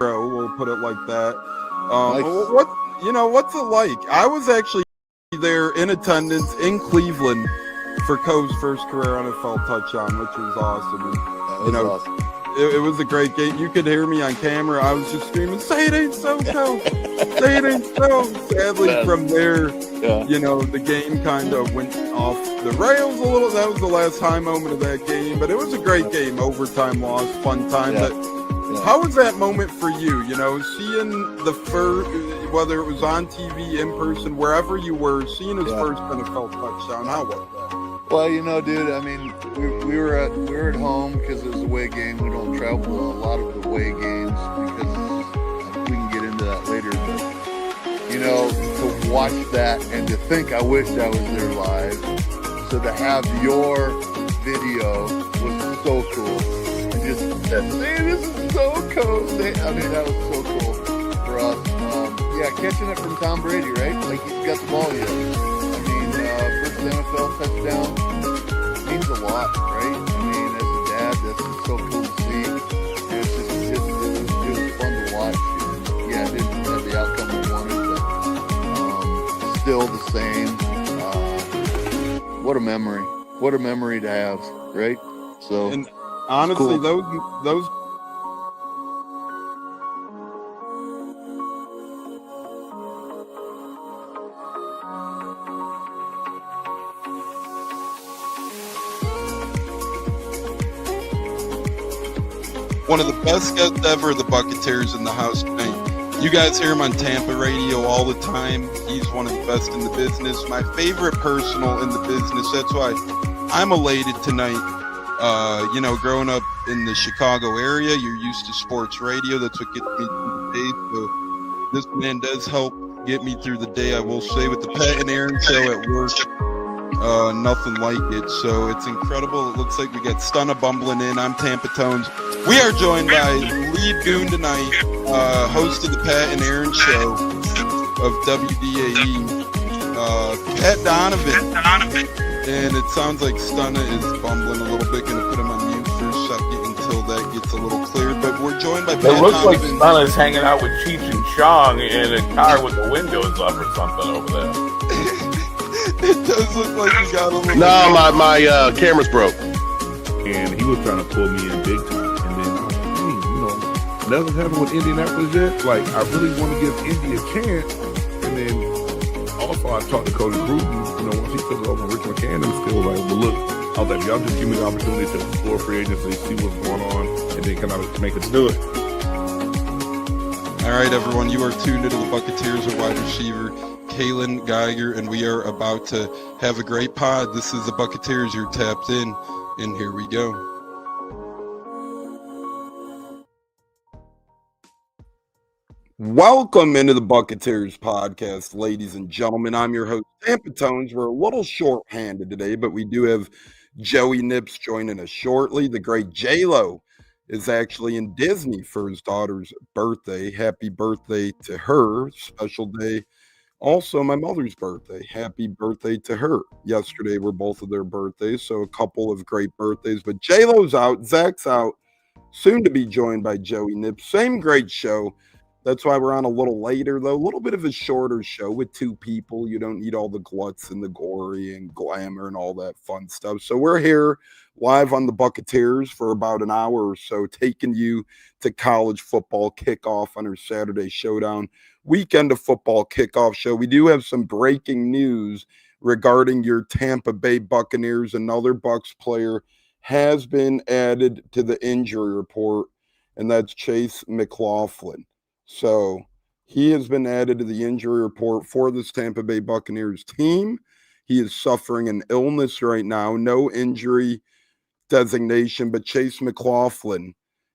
We'll put it like that. Nice. What's it like? I was actually there in attendance in Cleveland for Coe's first career NFL touchdown, which was awesome. And, Awesome. It was a great game. You could hear me on camera. I was just screaming, "Say it ain't so, Coe! Say it ain't so!" Sadly, from there, the game kind of went off the rails a little. That was the last high moment of that game, but it was a great game. Overtime loss, fun time. Yeah. But how was that moment for you? Seeing the first, whether it was on TV, in person, wherever you were, seeing his first NFL touchdown. How was that? Well, dude, I mean, we were at home because it was a away game. We don't travel to a lot of the away games because we can get into that later. But, to watch that and to think I wished I was there live. So to have your video was so cool. And just that, hey, this is so cool. I mean, that was so cool for us. Catching it from Tom Brady, right? Like he's got the ball yet. First NFL touchdown means a lot, right? I mean, as a dad, that's just so cool to see. It was fun to watch. And, it didn't have the outcome we wanted, but still the same. What a memory! What a memory to have, right? So, and honestly, cool. those. One of the best guests ever, the Buccateers in the house tonight. You guys hear him on Tampa radio all the time. He's one of the best in the business. My favorite personal in the business. That's why I'm elated tonight. Growing up in the Chicago area, you're used to sports radio. That's what gets me through the day. So this man does help get me through the day, I will say, with the Pat and Aaron show at work. Nothing like it. So it's incredible. It looks like we got Stunna bumbling in. I'm Tampa Tones. We are joined by Lee Goon tonight, host of the Pat and Aaron show of WDAE, Pat Donovan. And it sounds like Stunna is bumbling a little bit. Going to put him on mute for a second until that gets a little cleared. But we're joined by Pat Donovan. It looks like Stunna's hanging out with Cheech and Chong in a car with the windows up or something over there. It does look like you got a little... No, my camera's broke. And he was trying to pull me in big time. And then I was like, nothing happened with Indianapolis yet. Like, I really want to give Indy a chance. And then also I talked to Cody Bruton, once he took over Rich McCann, I'm still like, well, look, I was like, y'all just give me the opportunity to explore free agency, see what's going on, and then kind of make us do it. All right, everyone, you are tuned into the Buccateers of wide receiver Kalen Geiger, and we are about to have a great pod. This is the Buccateers. You're tapped in, and here we go. Welcome into the Buccateers podcast, ladies and gentlemen. I'm your host, Tampa Tones. We're a little short-handed today, but we do have Joey Nips joining us shortly. The great J-Lo is actually in Disney for his daughter's birthday. Happy birthday to her. Special day. Also, my mother's birthday. Happy birthday to her. Yesterday were both of their birthdays, so a couple of great birthdays. But J-Lo's out. Zach's out. Soon to be joined by Joey Nips. Same great show. That's why we're on a little later, though. A little bit of a shorter show with two people. You don't need all the glutz and the gory and glamour and all that fun stuff. So we're here live on the Buccateers for about an hour or so, taking you to college football kickoff on our Saturday Showdown weekend of football kickoff show. We do have some breaking news regarding your Tampa Bay Buccaneers. Another Bucs player has been added to the injury report, and that's Chase McLaughlin. So he has been added to the injury report for this Tampa Bay Buccaneers team. He is suffering an illness right now, no injury designation, but Chase McLaughlin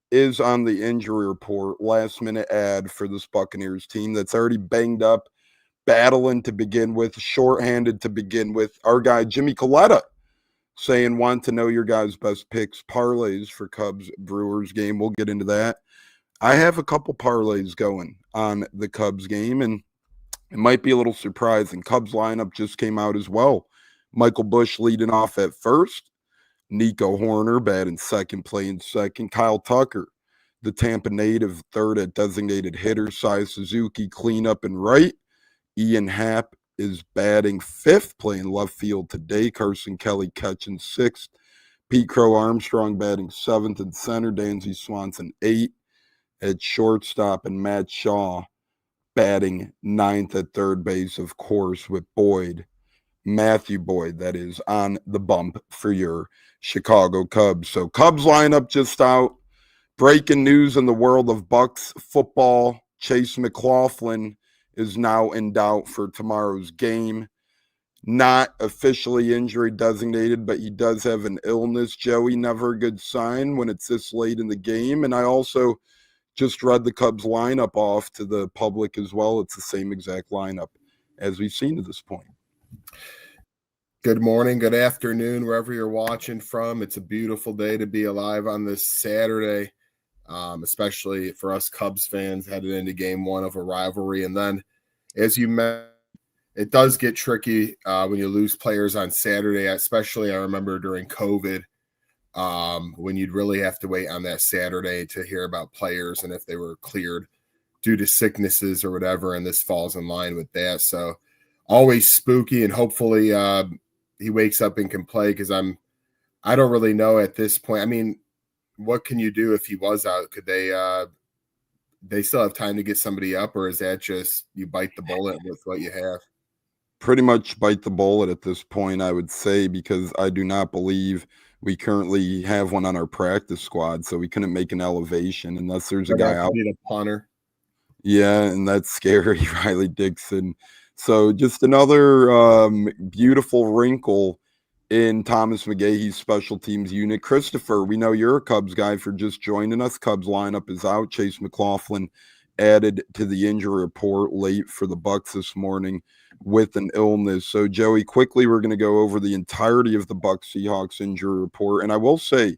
is on the injury report. Last minute add for this Buccaneers team that's already banged up, battling to begin with, shorthanded to begin with. Our guy Jimmy Coletta saying, want to know your guys' best picks, parlays for Cubs Brewers game. We'll get into that. I have a couple parlays going on the Cubs game, and it might be a little surprising. Cubs lineup just came out as well. Michael Busch leading off at first. Nico Horner batting second, playing second. Kyle Tucker The Tampa native third at designated hitter. Sai Suzuki cleanup and right. Ian Happ is batting fifth, playing left field today. Carson Kelly catching sixth. Pete Crow Armstrong batting seventh in center. Dansby Swanson eighth at shortstop, and Matt Shaw batting ninth at third base, of course, with Matthew Boyd, that is, on the bump for your Chicago Cubs. So Cubs lineup just out. Breaking news in the world of Bucs football. Chase McLaughlin is now in doubt for tomorrow's game. Not officially injury designated, but he does have an illness, Joey. Never a good sign when it's this late in the game. And I also just read the Cubs lineup off to the public as well. It's the same exact lineup as we've seen to this point. Good morning, good afternoon, wherever you're watching from. It's a beautiful day to be alive on this Saturday, especially for us Cubs fans headed into game one of a rivalry. And then, as you mentioned, it does get tricky when you lose players on Saturday, especially I remember during COVID, when you'd really have to wait on that Saturday to hear about players and if they were cleared due to sicknesses or whatever, and this falls in line with that. So always spooky, and hopefully he wakes up and can play, because I don't really know at this point. I mean, what can you do if he was out? Could they still have time to get somebody up, or is that just you bite the bullet with what you have? Pretty much bite the bullet at this point, I would say, because I do not believe we currently have one on our practice squad, so we couldn't make an elevation unless there's a guy out. Be the punter. Yeah, and that's scary, Riley Dixon. So just another beautiful wrinkle in Thomas McGahee's special teams unit. Christopher, we know you're a Cubs guy for just joining us. Cubs lineup is out. Chase McLaughlin added to the injury report late for the Bucs this morning with an illness. So, Joey, quickly, we're going to go over the entirety of the Bucs Seahawks injury report. And I will say,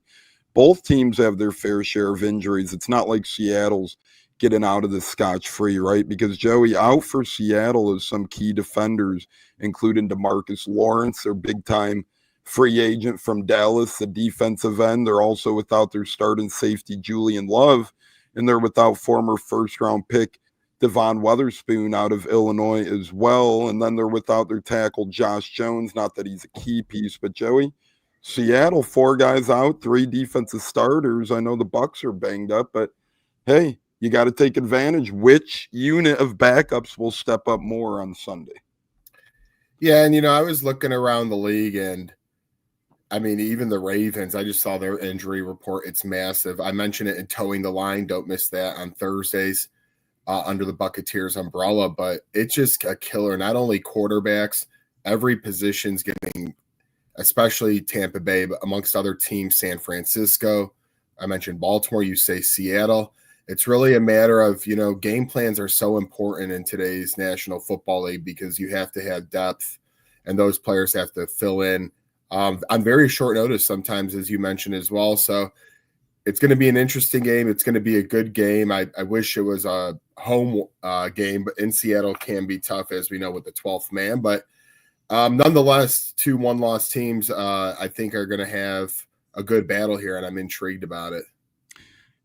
both teams have their fair share of injuries. It's not like Seattle's getting out of this scotch-free, right? Because, Joey, out for Seattle is some key defenders, including DeMarcus Lawrence, their big-time free agent from Dallas, the defensive end. They're also without their starting safety, Julian Love, and they're without former first-round pick Devon Witherspoon out of Illinois as well. And then they're without their tackle, Josh Jones. Not that he's a key piece, but Joey, Seattle, 4 guys out, 3 defensive starters. I know the Bucs are banged up, but hey, you got to take advantage. Which unit of backups will step up more on Sunday? Yeah, and I was looking around the league, and I mean, even the Ravens, I just saw their injury report. It's massive. I mentioned it in Towing the Line. Don't miss that on Thursdays. Under the Buccateers umbrella, but it's just a killer. Not only quarterbacks, every position's getting, especially Tampa Bay, but amongst other teams, San Francisco. I mentioned Baltimore, you say Seattle. It's really a matter of, game plans are so important in today's National Football League, because you have to have depth and those players have to fill in on very short notice sometimes, as you mentioned as well. So it's going to be an interesting game. It's going to be a good game. I wish it was a home game, but in Seattle can be tough, as we know, with the 12th man. But nonetheless, 2 one-loss teams, I think, are going to have a good battle here, and I'm intrigued about it.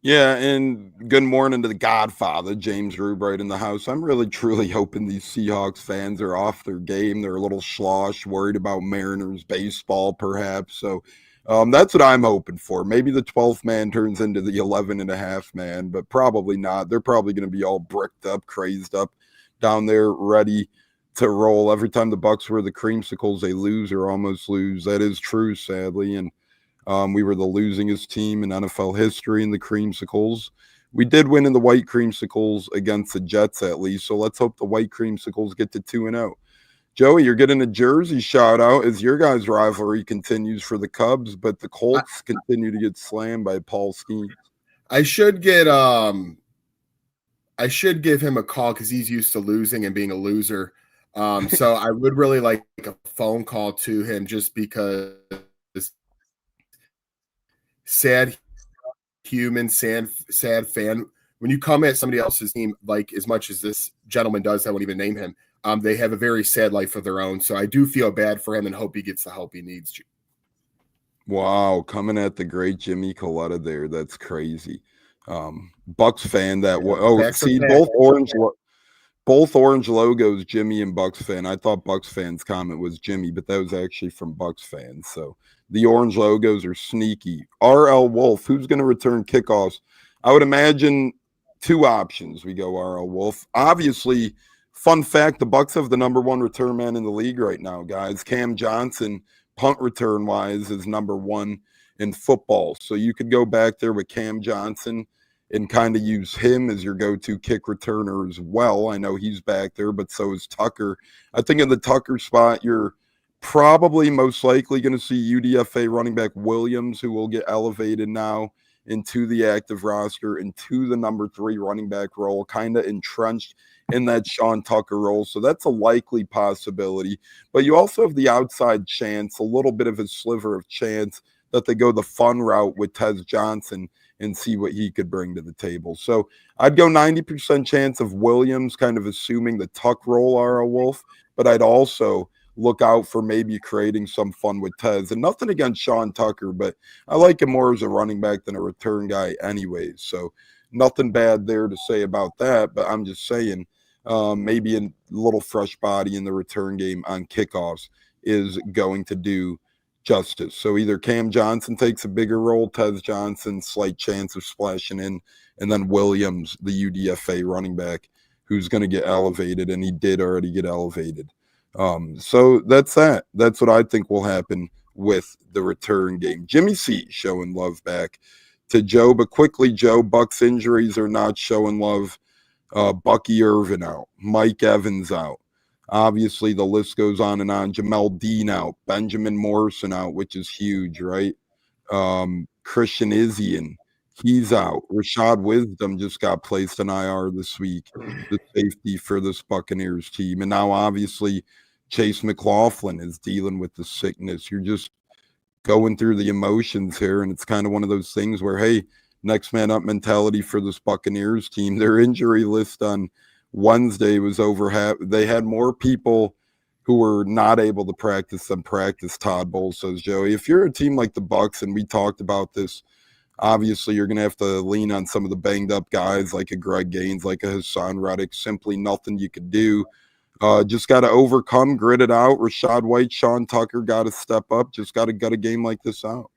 Yeah, and good morning to the Godfather, James Rubright, in the house. I'm really, truly hoping these Seahawks fans are off their game. They're a little slosh, worried about Mariners baseball, perhaps. So that's what I'm hoping for. Maybe the 12th man turns into the 11.5 man, but probably not. They're probably going to be all bricked up, crazed up down there, ready to roll. Every time the Bucs were the creamsicles, they lose or almost lose. That is true, sadly. And we were the losingest team in NFL history in the creamsicles. We did win in the white creamsicles against the Jets, at least. So let's hope the white creamsicles get to 2-0. Joey, you're getting a jersey shout out as your guys' rivalry continues for the Cubs, but the Colts continue to get slammed by Paul Skeens. I should give him a call, because he's used to losing and being a loser. So I would really like a phone call to him, just because sad human, sad fan. When you come at somebody else's team, like as much as this gentleman does, I won't even name him. They have a very sad life of their own. So I do feel bad for him and hope he gets the help he needs. Wow, coming at the great Jimmy Coletta there. That's crazy. Bucs fan that Back to see back. both orange logos, Jimmy and Bucs fan. I thought Bucs fans comment was Jimmy, but that was actually from Bucs fans. So the orange logos are sneaky. RL Wolf, who's going to return kickoffs? I would imagine two options. We go RL Wolf. Obviously, fun fact, the Bucs have the number one return man in the league right now, guys. Cam Johnson, punt return wise, is number one in football. So you could go back there with Cam Johnson and kind of use him as your go-to kick returner as well. I know he's back there, but so is Tucker. I think in the Tucker spot, you're probably most likely going to see UDFA running back Williams, who will get elevated now into the active roster, into the number 3 running back role, kind of entrenched in that Sean Tucker role. So that's a likely possibility. But you also have the outside chance, a little bit of a sliver of chance that they go the fun route with Tez Johnson and see what he could bring to the table. So I'd go 90% chance of Williams kind of assuming the Tuck role, R.L. Wolf, but I'd also look out for maybe creating some fun with Tez. And nothing against Sean Tucker, but I like him more as a running back than a return guy anyways. So nothing bad there to say about that, but I'm just saying maybe a little fresh body in the return game on kickoffs is going to do justice. So either Cam Johnson takes a bigger role, Tez Johnson, slight chance of splashing in, and then Williams, the UDFA running back, who's going to get elevated, and he did already get elevated. So that's that. That's what I think will happen with the return game. Jimmy C showing love back to Joe, but quickly, Joe, Bucs injuries are not showing love. Bucky Irvin out, Mike Evans out. Obviously, the list goes on and on. Jamel Dean out, Benjamin Morrison out, which is huge, right? Christian Izzian, he's out. Rashad Wisdom just got placed on IR this week, the safety for this Buccaneers team. And now, obviously, Chase McLaughlin is dealing with the sickness. You're just going through the emotions here, and it's kind of one of those things where, hey, next man up mentality for this Buccaneers team. Their injury list on Wednesday was over half. They had more people who were not able to practice than practice. Todd Bowles says, Joey, if you're a team like the Bucs, and we talked about this, obviously you're going to have to lean on some of the banged up guys like a Greg Gaines, like a Hassan Reddick. Simply nothing you could do. Just got to overcome, grit it out. Rashad White, Sean Tucker got to step up. Just got to gut a game like this out.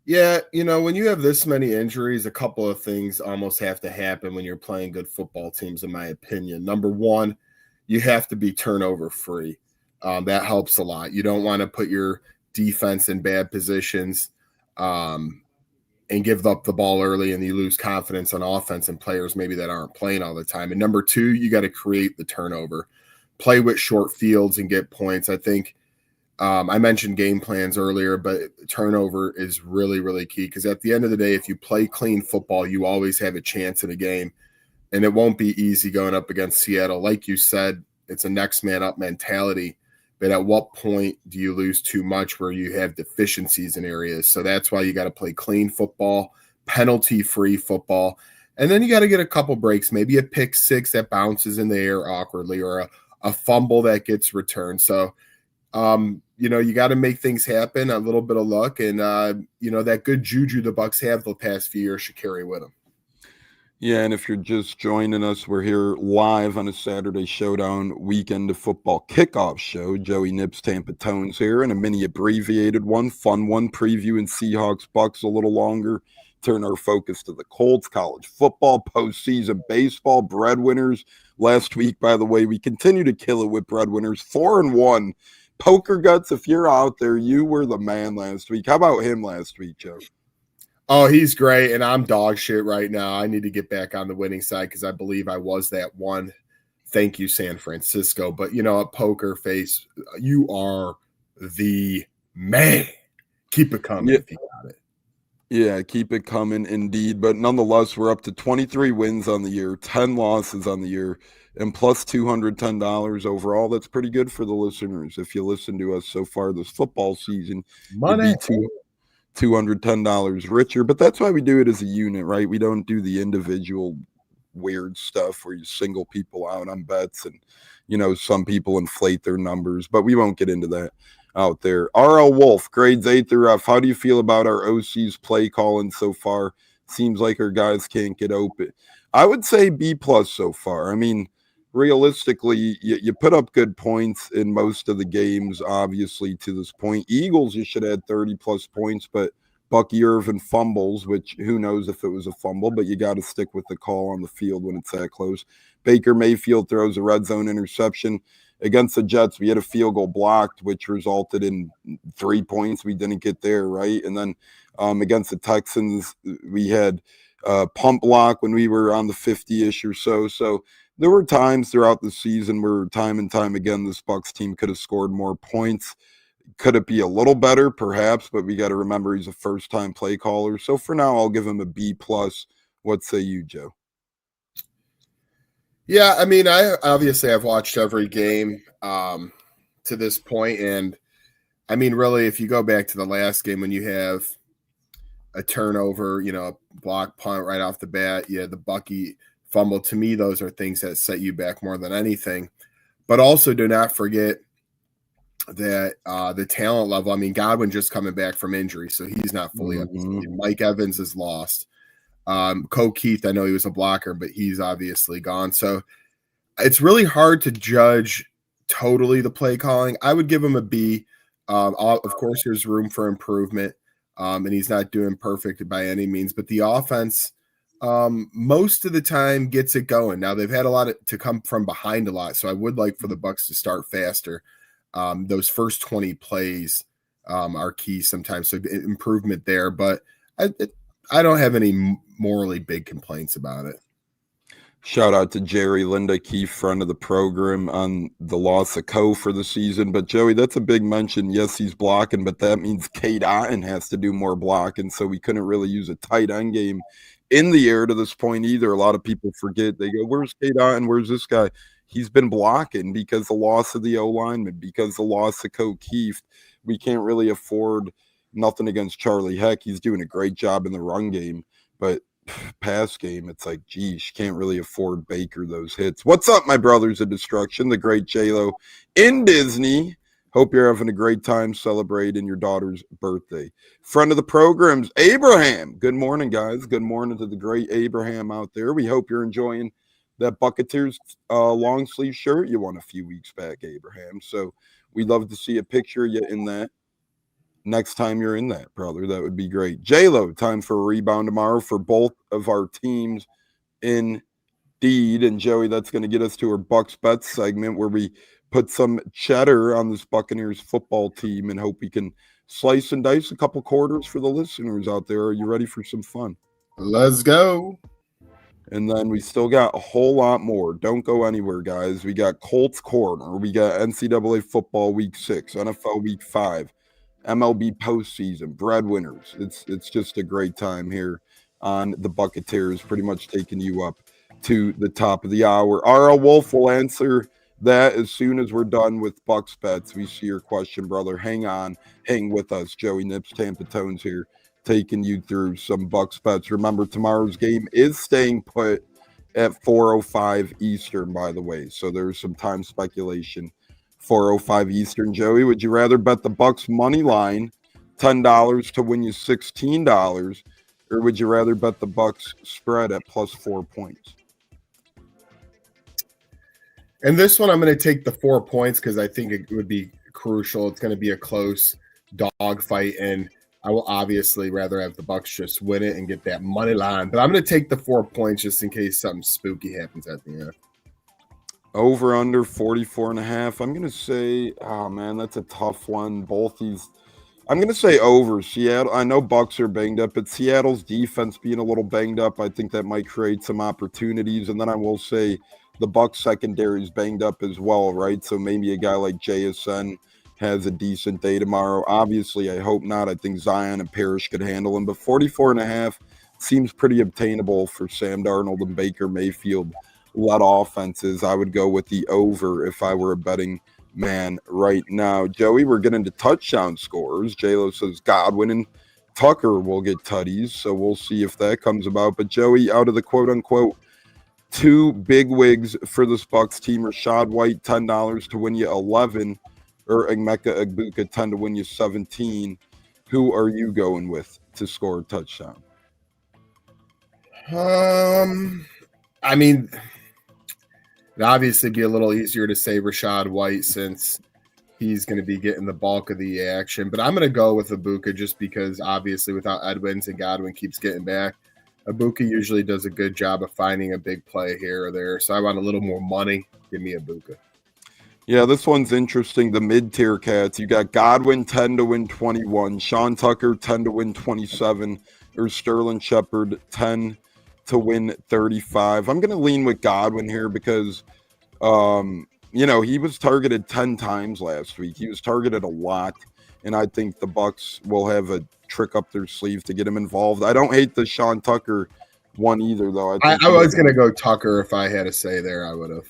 Yeah, when you have this many injuries, a couple of things almost have to happen when you're playing good football teams, in my opinion. Number one, you have to be turnover free. That helps a lot. You don't want to put your defense in bad positions and give up the ball early, and you lose confidence on offense and players maybe that aren't playing all the time. And number two, you got to create the turnover. Play with short fields and get points. I think I mentioned game plans earlier, but turnover is really, really key, because at the end of the day, if you play clean football, you always have a chance in a game, and it won't be easy going up against Seattle. Like you said, it's a next man up mentality, but at what point do you lose too much where you have deficiencies in areas? So that's why you got to play clean football, penalty-free football, and then you got to get a couple breaks, maybe a pick six that bounces in the air awkwardly, or a fumble that gets returned. So you got to make things happen, a little bit of luck, and, that good juju the Bucs have the past few years should carry with them. Yeah, and if you're just joining us, we're here live on a Saturday Showdown Weekend of Football kickoff show. Joey Nips, Tampa Tones here, and a mini abbreviated one, fun one, previewing Seahawks, Bucs a little longer. Turn our focus to the Colts, college football, postseason baseball, breadwinners. Last week, by the way, we continue to kill it with breadwinners, 4-1. Poker Guts, if you're out there, you were the man last week. How about him last week, Joe? Oh, he's great, and I'm dog shit right now. I need to get back on the winning side because I believe I was that one. Thank you, San Francisco. But, at Poker Face, you are the man. Keep it coming if you got it. Yeah, keep it coming indeed. But nonetheless, we're up to 23 wins on the year, 10 losses on the year, and plus $210 overall. That's pretty good for the listeners. If you listen to us so far this football season, money. You'd be $210 richer. But that's why we do it as a unit, right? We don't do the individual weird stuff where you single people out on bets and, some people inflate their numbers. But we won't get into that out there. RL Wolf, grades A through F. How do you feel about our OC's play calling so far Seems like our guys can't get open. I would say B+ so far. I mean, realistically, you put up good points in most of the games, obviously, to this point. Eagles, you should add 30+ points, but Bucky Irvin fumbles, which who knows if it was a fumble, but you got to stick with the call on the field when it's that close. Baker Mayfield throws a red zone interception. Against the Jets, we had a field goal blocked, which resulted in 3 points. We didn't get there, right? And then against the Texans, we had pump block when we were on the 50-ish or so. So there were times throughout the season where time and time again this Bucs team could have scored more points. Could it be a little better? Perhaps, but we got to remember he's a first-time play caller. So for now, I'll give him a B+. What say you, Joe? Yeah, I mean, I've watched every game to this point, and I mean, really, if you go back to the last game when you have a turnover, a block punt right off the bat, the Bucky fumble, to me, those are things that set you back more than anything. But also do not forget that the talent level, I mean, Godwin just coming back from injury, so he's not fully up. Mike Evans is lost. Keith, I know he was a blocker, but he's obviously gone. So it's really hard to judge totally the play calling. I would give him a B. Of course, there's room for improvement, and he's not doing perfect by any means. But the offense, most of the time, gets it going. Now, they've had a lot to come from behind a lot, so I would like for the Bucs to start faster. Those first 20 plays are key sometimes, so improvement there. But I don't have any morally big complaints about it. Shout out to Jerry Linda Keefe, friend of the program, on the loss of Co for the season. But Joey, that's a big mention. Yes, he's blocking, but that means Cade Otton has to do more blocking. So we couldn't really use a tight end game in the air to this point either. A lot of people forget. They go, "Where's Cade Otton? Where's this guy?" He's been blocking because the loss of the O-lineman, because the loss of Co Keefe. We can't really afford nothing against Charlie Heck. He's doing a great job in the run game, but pass game, it's like, geez, can't really afford Baker those hits. What's up, my brothers of destruction? The great J-Lo in Disney. Hope you're having a great time celebrating your daughter's birthday. Friend of the programs, Abraham. Good morning, guys. Good morning to the great Abraham out there. We hope you're enjoying that Buccateers long sleeve shirt you won a few weeks back, Abraham. So we'd love to see a picture of you in that. Next time you're in that, brother, that would be great. J-Lo, time for a rebound tomorrow for both of our teams indeed. And Joey, that's going to get us to our Bucs Bets segment where we put some cheddar on this Buccaneers football team and hope we can slice and dice a couple quarters for the listeners out there. Are you ready for some fun? Let's go. And then we still got a whole lot more. Don't go anywhere, guys. We got Colts Corner. We got NCAA football week 6, NFL week 5. MLB postseason, breadwinners. It's just a great time here on the Buccateers, pretty much taking you up to the top of the hour. RL Wolf will answer that as soon as we're done with Bucs Bets. We see your question, brother. Hang on. Hang with us. Joey Nips, Tampa Tones here, taking you through some Bucs Bets. Remember, tomorrow's game is staying put at 4:05 Eastern, by the way. So there's some time speculation. 4:05 Eastern. Joey, would you rather bet the Bucs money line, $10 to win you $16, or would you rather bet the Bucs spread at +4 points? And this one, I'm going to take the 4 points because I think it would be crucial. It's going to be a close dog fight, and I will obviously rather have the Bucs just win it and get that money line. But I'm going to take the 4 points just in case something spooky happens at the end. Over under 44.5. I'm going to say, oh man, that's a tough one. Both these, I'm going to say over. Seattle, I know Bucs are banged up, but Seattle's defense being a little banged up, I think that might create some opportunities. And then I will say the Bucs secondary is banged up as well, right? So maybe a guy like JSN has a decent day tomorrow. Obviously, I hope not. I think Zion and Parrish could handle him, but 44.5 seems pretty obtainable for Sam Darnold and Baker Mayfield. Led offenses. I would go with the over if I were a betting man right now. Joey, we're getting to touchdown scores. J-Lo says Godwin and Tucker will get tutties, so we'll see if that comes about. But Joey, out of the quote-unquote 2 big wigs for this Bucs team, Rashad White, $10 to win you 11, or Emeka Egbuka, 10 to win you 17. Who are you going with to score a touchdown? I mean, it'd obviously be a little easier to say Rashad White since he's going to be getting the bulk of the action. But I'm going to go with Ibuka just because, obviously, without Edmonds and Godwin keeps getting back, Ibuka usually does a good job of finding a big play here or there. So I want a little more money. Give me Ibuka. Yeah, this one's interesting. The mid-tier cats. You got Godwin 10 to win 21, Sean Tucker 10 to win 27, or Sterling Shepard 10 to win 35. I'm going to lean with Godwin here because, he was targeted 10 times last week. He was targeted a lot, and I think the Bucs will have a trick up their sleeve to get him involved. I don't hate the Sean Tucker one either, though. I was going to go Tucker if I had a say there. I would have.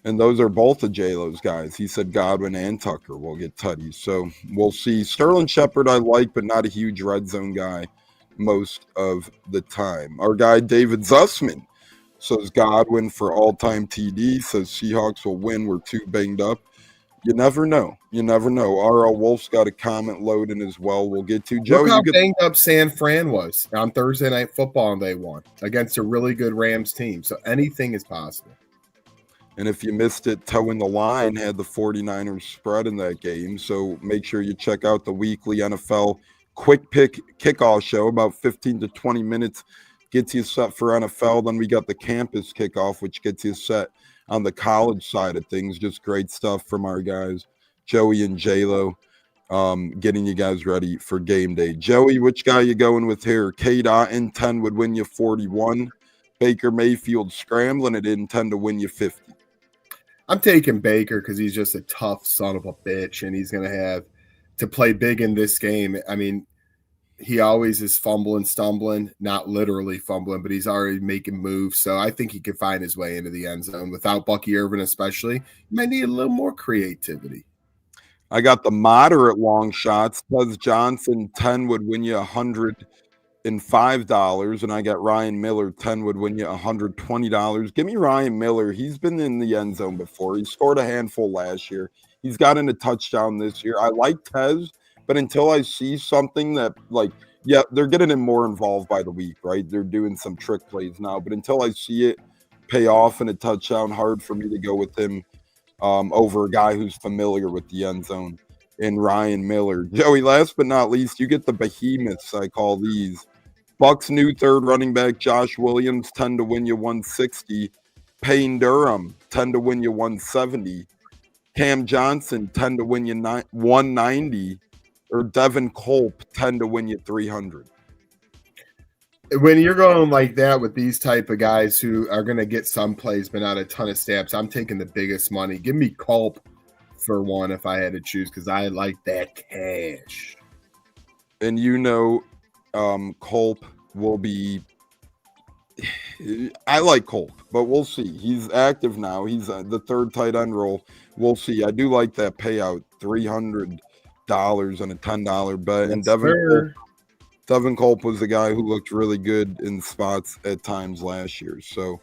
And those are both of J-Lo's guys. He said Godwin and Tucker will get tutties. So we'll see. Sterling Shepard I like, but not a huge red zone guy most of the time. Our guy David Zussman says Godwin for all-time TD. Says Seahawks will win. We're too banged up. You never know. You never know. R.L. Wolf's got a comment loading as well. We'll get to. Joe, look how banged up San Fran was on Thursday Night Football, and they won against a really good Rams team. So anything is possible. And if you missed it, Towing the Line had the 49ers spread in that game. So make sure you check out the weekly NFL Quick Pick Kickoff show. About 15 to 20 minutes gets you set for NFL. Then we got the Campus Kickoff, which gets you set on the college side of things. Just great stuff from our guys, Joey and J-Lo, getting you guys ready for game day. Joey, which guy you going with here? K-Dot in 10 would win you 41. Baker Mayfield scrambling it in 10 to win you 50. I'm taking Baker because he's just a tough son of a bitch, and he's going to have to play big in this game. I mean, he always is fumbling, stumbling, not literally fumbling, but he's already making moves. So I think he could find his way into the end zone. Without Bucky Irvin especially, he might need a little more creativity. I got the moderate long shots. Buzz Johnson, 10 would win you $105. And I got Ryan Miller, 10 would win you $120. Give me Ryan Miller. He's been in the end zone before. He scored a handful last year. He's gotten a touchdown this year. I like Tez, but until I see something that, they're getting him more involved by the week, right? They're doing some trick plays now. But until I see it pay off in a touchdown, hard for me to go with him over a guy who's familiar with the end zone in Ryan Miller. Joey, last but not least, you get the behemoths, I call these. Bucs new third running back Josh Williams, 10 to win you 160. Payne Durham, 10 to win you 170. Cam Johnson, 10 to win you 190. Or Devin Culp, 10 to win you 300. When you're going like that with these type of guys who are going to get some plays but not a ton of snaps, I'm taking the biggest money. Give me Culp for one if I had to choose because I like that cash. And Culp will be – I like Culp, but we'll see. He's active now. He's the third tight end role. We'll see. I do like that payout, $300 on a $10 bet. And Devin Culp was the guy who looked really good in spots at times last year. So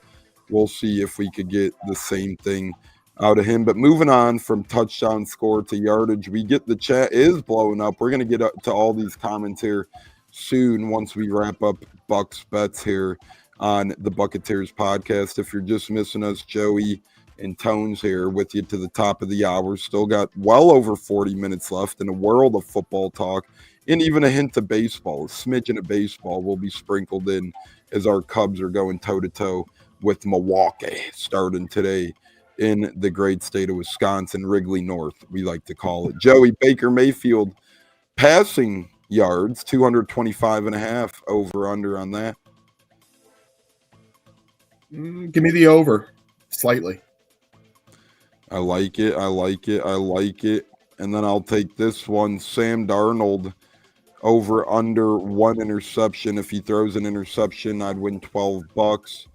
we'll see if we could get the same thing out of him. But moving on from touchdown score to yardage, we get the chat is blowing up. We're going to get up to all these comments here soon once we wrap up Bucs Bets here on the Buccateers podcast. If you're just missing us, Joey and Tones here with you to the top of the hour. Still got well over 40 minutes left in a world of football talk and even a hint of baseball. A smidgen of baseball will be sprinkled in as our Cubs are going toe-to-toe with Milwaukee starting today in the great state of Wisconsin, Wrigley North, we like to call it. Joey, Baker Mayfield passing yards, 225.5 over under on that. Give me the over slightly. I like it. And then I'll take this one, Sam Darnold, over under one interception. If he throws an interception, I'd win $12.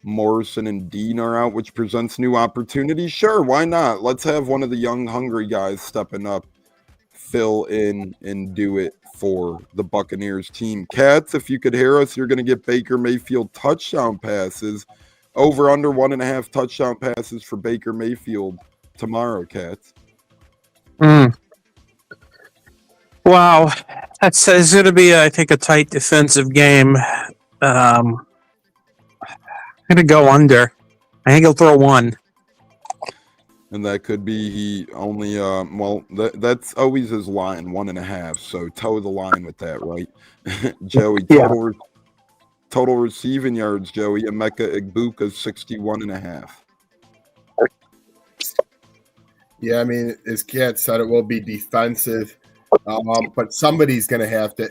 Morrison and Dean are out, which presents new opportunities. Sure, why not? Let's have one of the young, hungry guys stepping up, fill in, and do it for the Buccaneers team. Cats, if you could hear us, you're going to get Baker Mayfield touchdown passes. Over under 1.5 touchdown passes for Baker Mayfield tomorrow, Cats. Wow. It's going to be, I think, a tight defensive game. I'm going to go under. I think he'll throw one. And that could be he only, that's always his line, 1.5. So toe the line with that, right? Joey, total receiving yards, Joey. Emeka Egbuka, 61.5. Yeah, I mean, as Kat said, it will be defensive, but somebody's going to have to.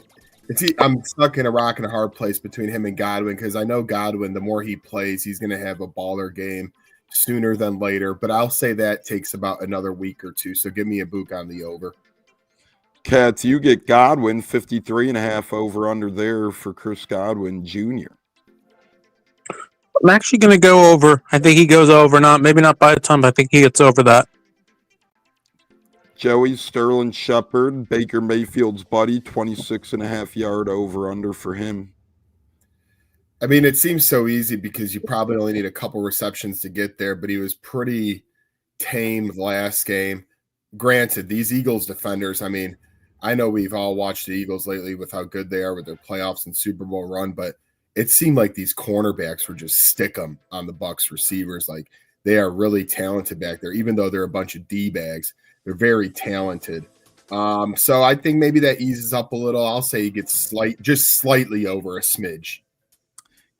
I'm stuck in a rock and a hard place between him and Godwin because I know Godwin, the more he plays, he's going to have a baller game sooner than later. But I'll say that takes about another week or two. So give me a book on the over. Cats, you get Godwin, 53.5 over under there for Chris Godwin Jr. I'm actually going to go over. I think he goes over, maybe not by a ton, but I think he gets over that. Joey, Sterling Shepard, Baker Mayfield's buddy, 26.5 yard over under for him. I mean, it seems so easy because you probably only need a couple receptions to get there, but he was pretty tame last game. Granted, these Eagles defenders, I mean, I know we've all watched the Eagles lately with how good they are with their playoffs and Super Bowl run, but it seemed like these cornerbacks were just stick 'em on the Bucs receivers. Like, they are really talented back there, even though they're a bunch of D-bags. They're very talented. So I think maybe that eases up a little. I'll say he gets just slightly over a smidge.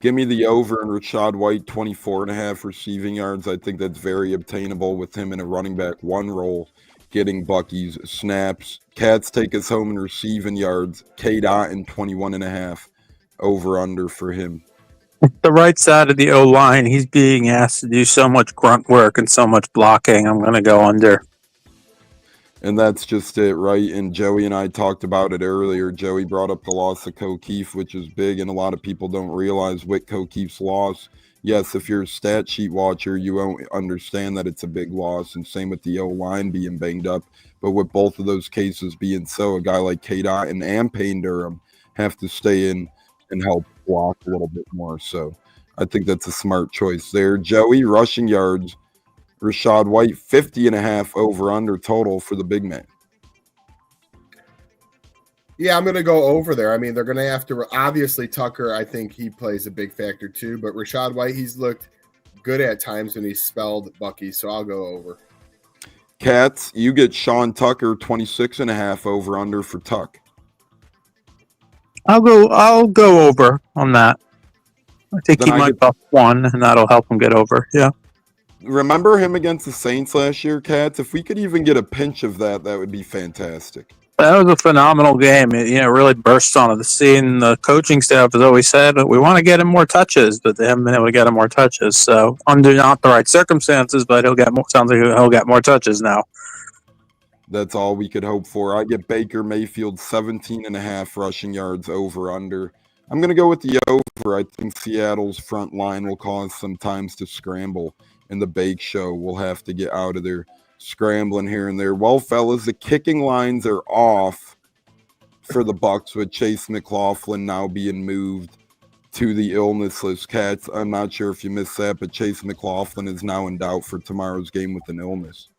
Give me the over in Rachaad White, 24.5 receiving yards. I think that's very obtainable with him in a running back one role, getting Bucky's snaps. Cats take us home in receiving yards. K-Dot in 21.5 over under for him. The right side of the O-line, he's being asked to do so much grunt work and so much blocking. I'm going to go under. And that's just it, right? And Joey and I talked about it earlier. Joey brought up the loss of O'Keefe, which is big, and a lot of people don't realize with O'Keefe's loss. Yes, if you're a stat sheet watcher, you won't understand that it's a big loss, and same with the O-line being banged up. But with both of those cases being so, a guy like K-Dot and Payne Durham have to stay in and help block a little bit more. So I think that's a smart choice there. Joey, rushing yards. Rachaad White, 50.5 over under total for the big man. Yeah, I'm going to go over there. I mean, they're going to have to, obviously Tucker, I think he plays a big factor too, but Rachaad White, he's looked good at times when he's spelled Bucky, so I'll go over. Cats, you get Sean Tucker, 26.5 over under for Tuck. I'll go over on that. I think Then he might buff one, and that'll help him get over. Yeah. Remember him against the Saints last year, Cats? If we could even get a pinch of that, that would be fantastic. That was a phenomenal game. It really burst onto the scene. The coaching staff has always said, we want to get him more touches, but they haven't been able to get him more touches. So under not the right circumstances, but sounds like he'll get more touches now. That's all we could hope for. I get Baker Mayfield, 17.5 rushing yards over under. I'm going to go with the over. I think Seattle's front line will cause some times to scramble, and the Bake Show will have to get out of there scrambling here and there. Well, fellas, the kicking lines are off for the Bucs with Chase McLaughlin now being moved to the illness list. Cats, I'm not sure if you missed that, but Chase McLaughlin is now in doubt for tomorrow's game with an illness.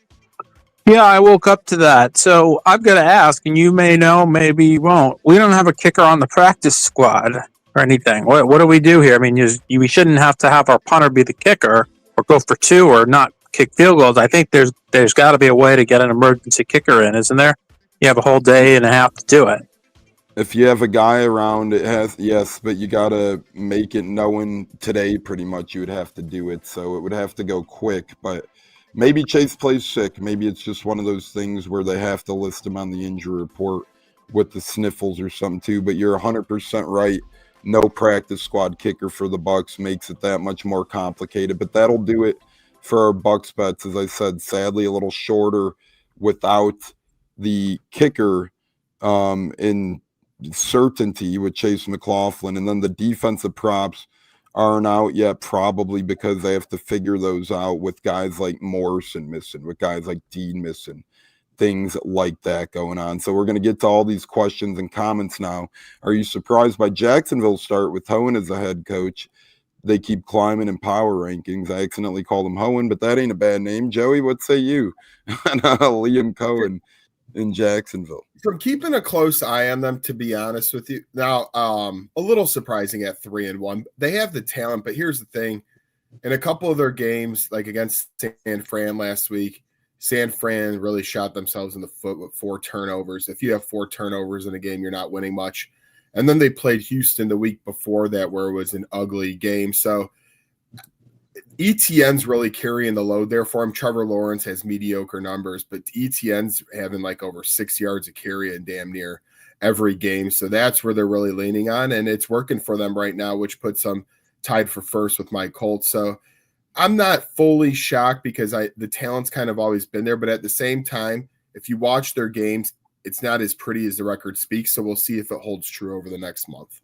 Yeah, I woke up to that. So I've got to ask, and you may know, maybe you won't. We don't have a kicker on the practice squad or anything. What do we do here? I mean, we shouldn't have to have our punter be the kicker or go for two or not kick field goals. I think there's got to be a way to get an emergency kicker in, isn't there? You have a whole day and a half to do it. If you have a guy around, it has, yes, but you got to make it knowing today pretty much you would have to do it. So it would have to go quick, but maybe Chase plays sick. Maybe it's just one of those things where they have to list him on the injury report with the sniffles or something too. But you're 100% right. No practice squad kicker for the Bucs makes it that much more complicated. But that'll do it for our Bucs bets. As I said, sadly a little shorter without the kicker in certainty with Chase McLaughlin. And then the defensive props aren't out yet, probably because they have to figure those out with guys like Morrison missing, with guys like Dean missing, things like that going on. So we're going to get to all these questions and comments now. Are you surprised by Jacksonville's start with Hohen as a head coach? They keep climbing in power rankings. I accidentally called him Hohen, but that ain't a bad name. Joey, what say you? Liam Cohen in Jacksonville. From keeping a close eye on them, to be honest with you. Now, a little surprising at 3-1. They have the talent, but here's the thing. In a couple of their games, like against San Fran last week, San Fran really shot themselves in the foot with 4 turnovers. If you have 4 turnovers in a game, you're not winning much. And then they played Houston the week before that, where it was an ugly game. So ETN's really carrying the load there for him. Trevor Lawrence has mediocre numbers, but ETN's having like over 6 yards a carry in damn near every game. So that's where they're really leaning on, and it's working for them right now, which puts them tied for first with my Colts. So I'm not fully shocked because the talent's kind of always been there, but at the same time, if you watch their games, it's not as pretty as the record speaks. So we'll see if it holds true over the next month.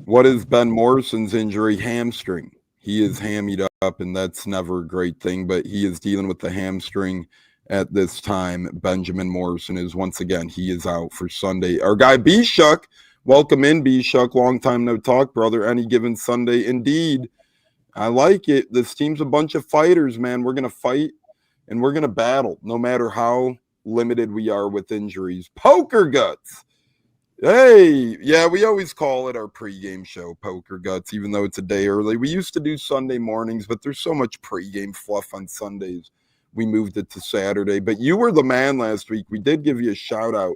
What is Ben Morrison's injury? Hamstring. He is hammied up, and that's never a great thing, but he is dealing with the hamstring at this time. Benjamin Morrison is, once again, he is out for Sunday. Our guy B-Shuck, welcome in, B-Shuck. Long time no talk, brother. Any given Sunday, indeed. I like it. This team's a bunch of fighters, man. We're going to fight, and we're going to battle, no matter how limited we are with injuries. Poker Guts. Hey, yeah, we always call it our pregame show, Poker Guts, even though it's a day early. We used to do Sunday mornings, but there's so much pregame fluff on Sundays. We moved it to Saturday. But you were the man last week. We did give you a shout-out,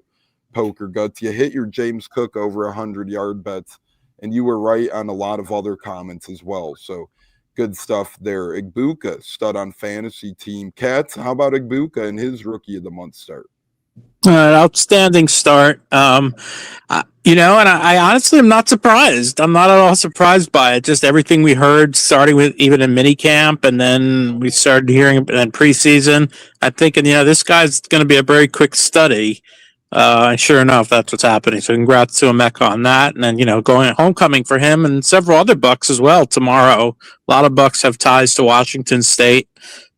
Poker Guts. You hit your James Cook over 100-yard bets, and you were right on a lot of other comments as well. So good stuff there. Igbuka, stud on fantasy team. Cats, how about Igbuka and his Rookie of the Month start? An outstanding start. And I honestly am not surprised. I'm not at all surprised by it. Just everything we heard, starting with even in minicamp, and then we started hearing it in preseason. I'm thinking, this guy's going to be a very quick study. And sure enough, that's what's happening. So congrats to Emeka on that. And then, going homecoming for him and several other Bucs as well tomorrow. A lot of Bucs have ties to Washington State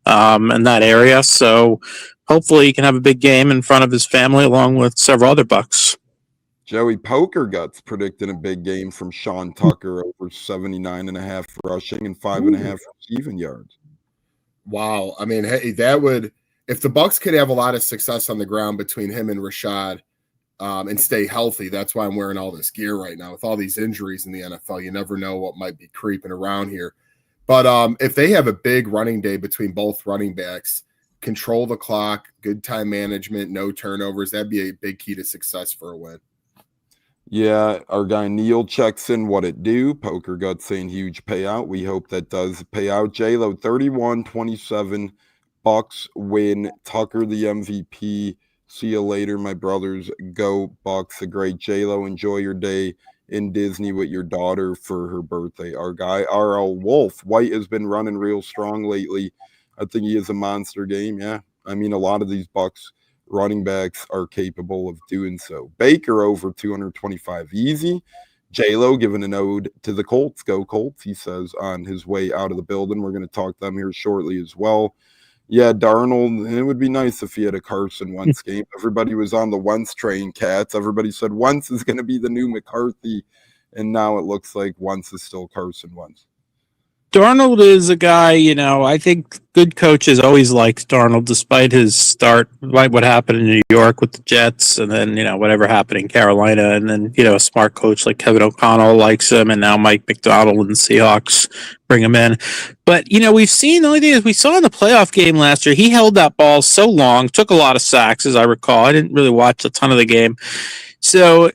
in that area. So hopefully he can have a big game in front of his family along with several other Bucs. Joey Poker Guts predicting a big game from Sean Tucker over 79.5 rushing and 5.5 receiving yards. Wow. I mean, hey, that would, if the Bucs could have a lot of success on the ground between him and Rashad and stay healthy, that's why I'm wearing all this gear right now. With all these injuries in the NFL, you never know what might be creeping around here. But if they have a big running day between both running backs, control the clock, good time management, no turnovers, that'd be a big key to success for a win. Yeah, our guy Neil checks in. What it do? Poker Guts saying huge payout. We hope that does pay out. J-Lo 31-27. Bucs win. Tucker the MVP. See you later, my brothers. Go Bucs. A great J-Lo. Enjoy your day in Disney with your daughter for her birthday. Our guy R.L. Wolf. White has been running real strong lately. I think he is a monster game. Yeah, I mean, a lot of these Bucs running backs are capable of doing so. Baker over 225 easy. J-Lo giving an ode to the Colts. Go Colts, he says on his way out of the building. We're going to talk to them here shortly as well. Yeah, Darnold, it would be nice if he had a Carson Wentz game. Everybody was on the Wentz train, Cats. Everybody said Wentz is going to be the new McCarthy, and now it looks like Wentz is still Carson Wentz. Darnold is a guy, I think good coaches always liked Darnold despite his start, like what happened in New York with the Jets, and then, whatever happened in Carolina. And then, a smart coach like Kevin O'Connell likes him, and now Mike McDonald and the Seahawks bring him in. But, we've seen, the only thing is we saw in the playoff game last year, he held that ball so long, took a lot of sacks, as I recall. I didn't really watch a ton of the game. So,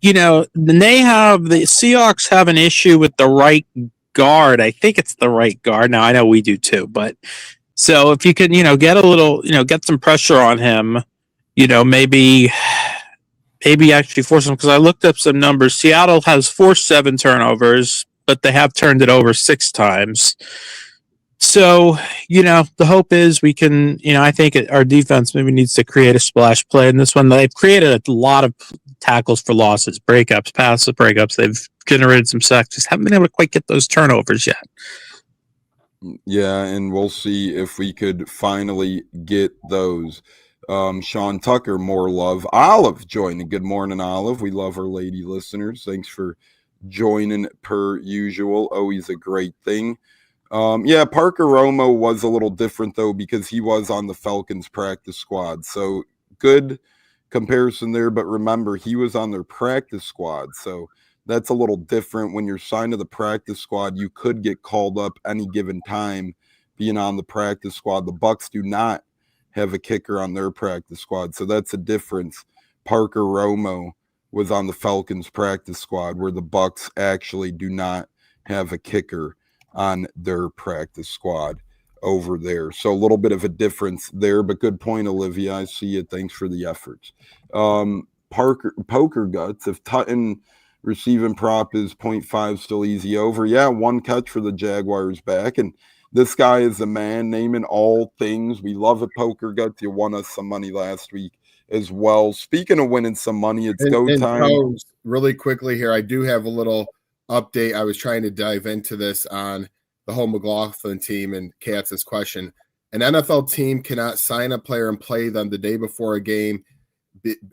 the Seahawks have an issue with the right guard. I think it's the right guard. Now I know we do too, but so if you can, get a little, get some pressure on him, maybe actually force him, because I looked up some numbers. Seattle has forced 7 turnovers, but they have turned it over 6 times. So, the hope is we can, I think our defense maybe needs to create a splash play in this one. They've created a lot of tackles for losses, breakups, passive breakups. They've generated some sacks, just haven't been able to quite get those turnovers yet. Yeah, and we'll see if we could finally get those. Sean Tucker, more love. Olive joining. Good morning, Olive. We love our lady listeners. Thanks for joining per usual. Always a great thing. Parker Romo was a little different, though, because he was on the Falcons practice squad. So good comparison there. But remember, he was on their practice squad. So that's a little different. When you're signed to the practice squad, you could get called up any given time being on the practice squad. The Bucs do not have a kicker on their practice squad, so that's a difference. Parker Romo was on the Falcons practice squad, where the Bucs actually do not have a kicker on their practice squad over there. So a little bit of a difference there, but good point, Olivia. I see it. Thanks for the efforts. Poker Guts, if Tutton receiving prop is 0.5 still easy over. Yeah, one catch for the Jaguars back. And this guy is a man naming all things. We love it, Poker Guts. You won us some money last week as well. Speaking of winning some money, it's go time. Coach, really quickly here, I do have a little update. I was trying to dive into this on the whole McLaughlin team and Katz's question. An NFL team cannot sign a player and play them the day before a game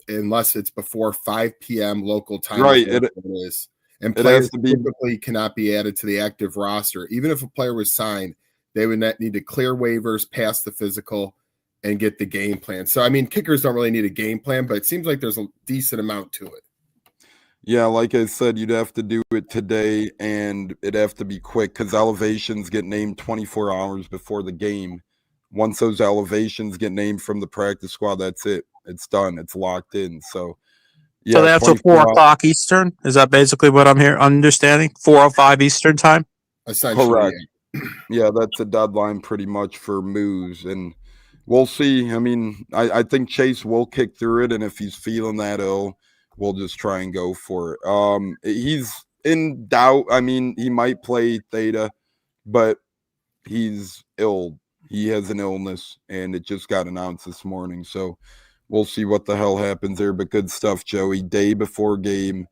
unless it's before 5 p.m. local time. Right. And players typically cannot be added to the active roster. Even if a player was signed, they would need to clear waivers, pass the physical, and get the game plan. So, I mean, kickers don't really need a game plan, but it seems like there's a decent amount to it. Yeah, like I said, you'd have to do it today, and it'd have to be quick because elevations get named 24 hours before the game. Once those elevations get named from the practice squad, that's it. It's done. It's locked in. So, yeah. So that's at 4 o'clock Eastern? Is that basically what I'm here understanding? 4:05 Eastern time? Essentially. Correct. Yeah, that's a deadline pretty much for moves, and we'll see. I mean, I think Chase will kick through it, and if he's feeling that ill, we'll just try and go for it. He's in doubt. I mean, he might play Theta, but he's ill. He has an illness, and it just got announced this morning. So we'll see what the hell happens there. But good stuff, Joey. Day before game,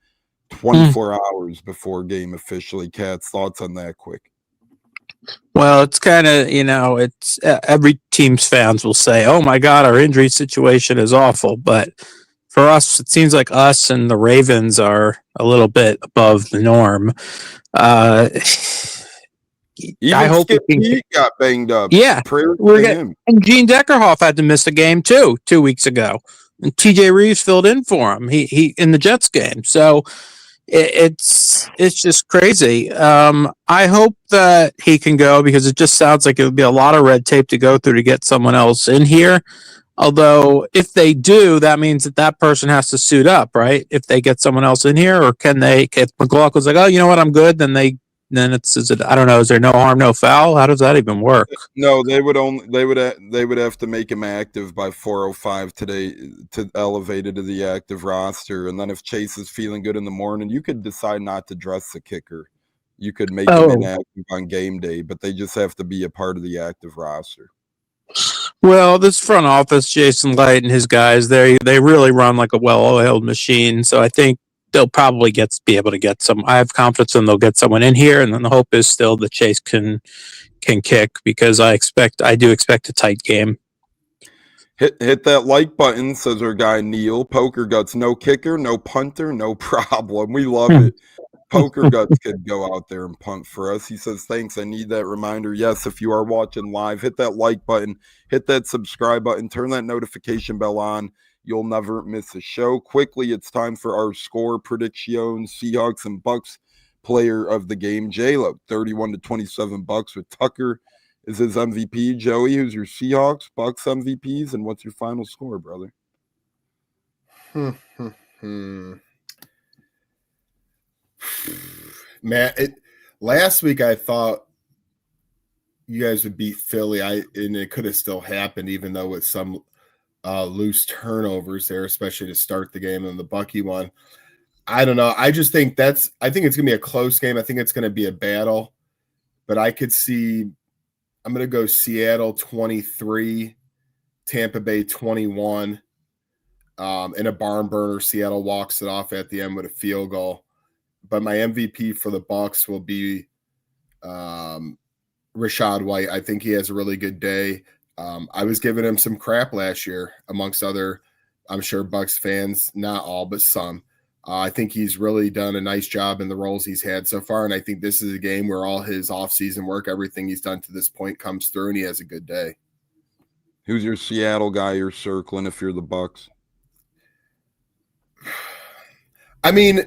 24 hours before game officially. Katz, thoughts on that quick? Well, it's kind of, it's every team's fans will say, oh my God, our injury situation is awful. But for us, it seems like us and the Ravens are a little bit above the norm. Even I hope Skip Pete got banged up. Yeah. And Gene Deckerhoff had to miss a game too 2 weeks ago. And TJ Reeves filled in for him. He in the Jets game. So it's just crazy. I hope that he can go because it just sounds like it would be a lot of red tape to go through to get someone else in here. Although if they do, that means that person has to suit up, right? If they get someone else in here, or can they? If McLaughlin's like, oh, you know what, I'm good, then I don't know. Is there no harm, no foul? How does that even work? No, they would have to make him active by 4:05 today to elevate it to the active roster. And then if Chase is feeling good in the morning, you could decide not to dress the kicker. You could make him inactive on game day, but they just have to be a part of the active roster. Well, this front office, Jason Light and his guys, they really run like a well-oiled machine. So I think they'll probably be able to get some. I have confidence in they'll get someone in here, and then the hope is still that Chase can kick because I do expect a tight game. Hit that like button, says our guy Neil. Poker Guts, no kicker, no punter, no problem. We love it. Poker Guts could go out there and punt for us. He says, thanks, I need that reminder. Yes, if you are watching live, hit that like button, hit that subscribe button, turn that notification bell on. You'll never miss a show. Quickly, it's time for our score predictions. Seahawks and Bucs player of the game. J-Lo, 31-27 Bucs with Tucker is his MVP. Joey, who's your Seahawks, Bucs MVPs, and what's your final score, brother? Man, last week I thought you guys would beat Philly, and it could have still happened, even though with some loose turnovers there, especially to start the game and the Bucky one. I don't know. I just think I think it's gonna be a close game. I think it's gonna be a battle, but I could see. I'm gonna go Seattle 23, Tampa Bay 21, in a barn burner. Seattle walks it off at the end with a field goal. But my MVP for the Bucs will be Rachaad White. I think he has a really good day. I was giving him some crap last year amongst other, I'm sure, Bucs fans, not all, but some. I think he's really done a nice job in the roles he's had so far, and I think this is a game where all his offseason work, everything he's done to this point comes through, and he has a good day. Who's your Seattle guy you're circling if you're the Bucs? I mean,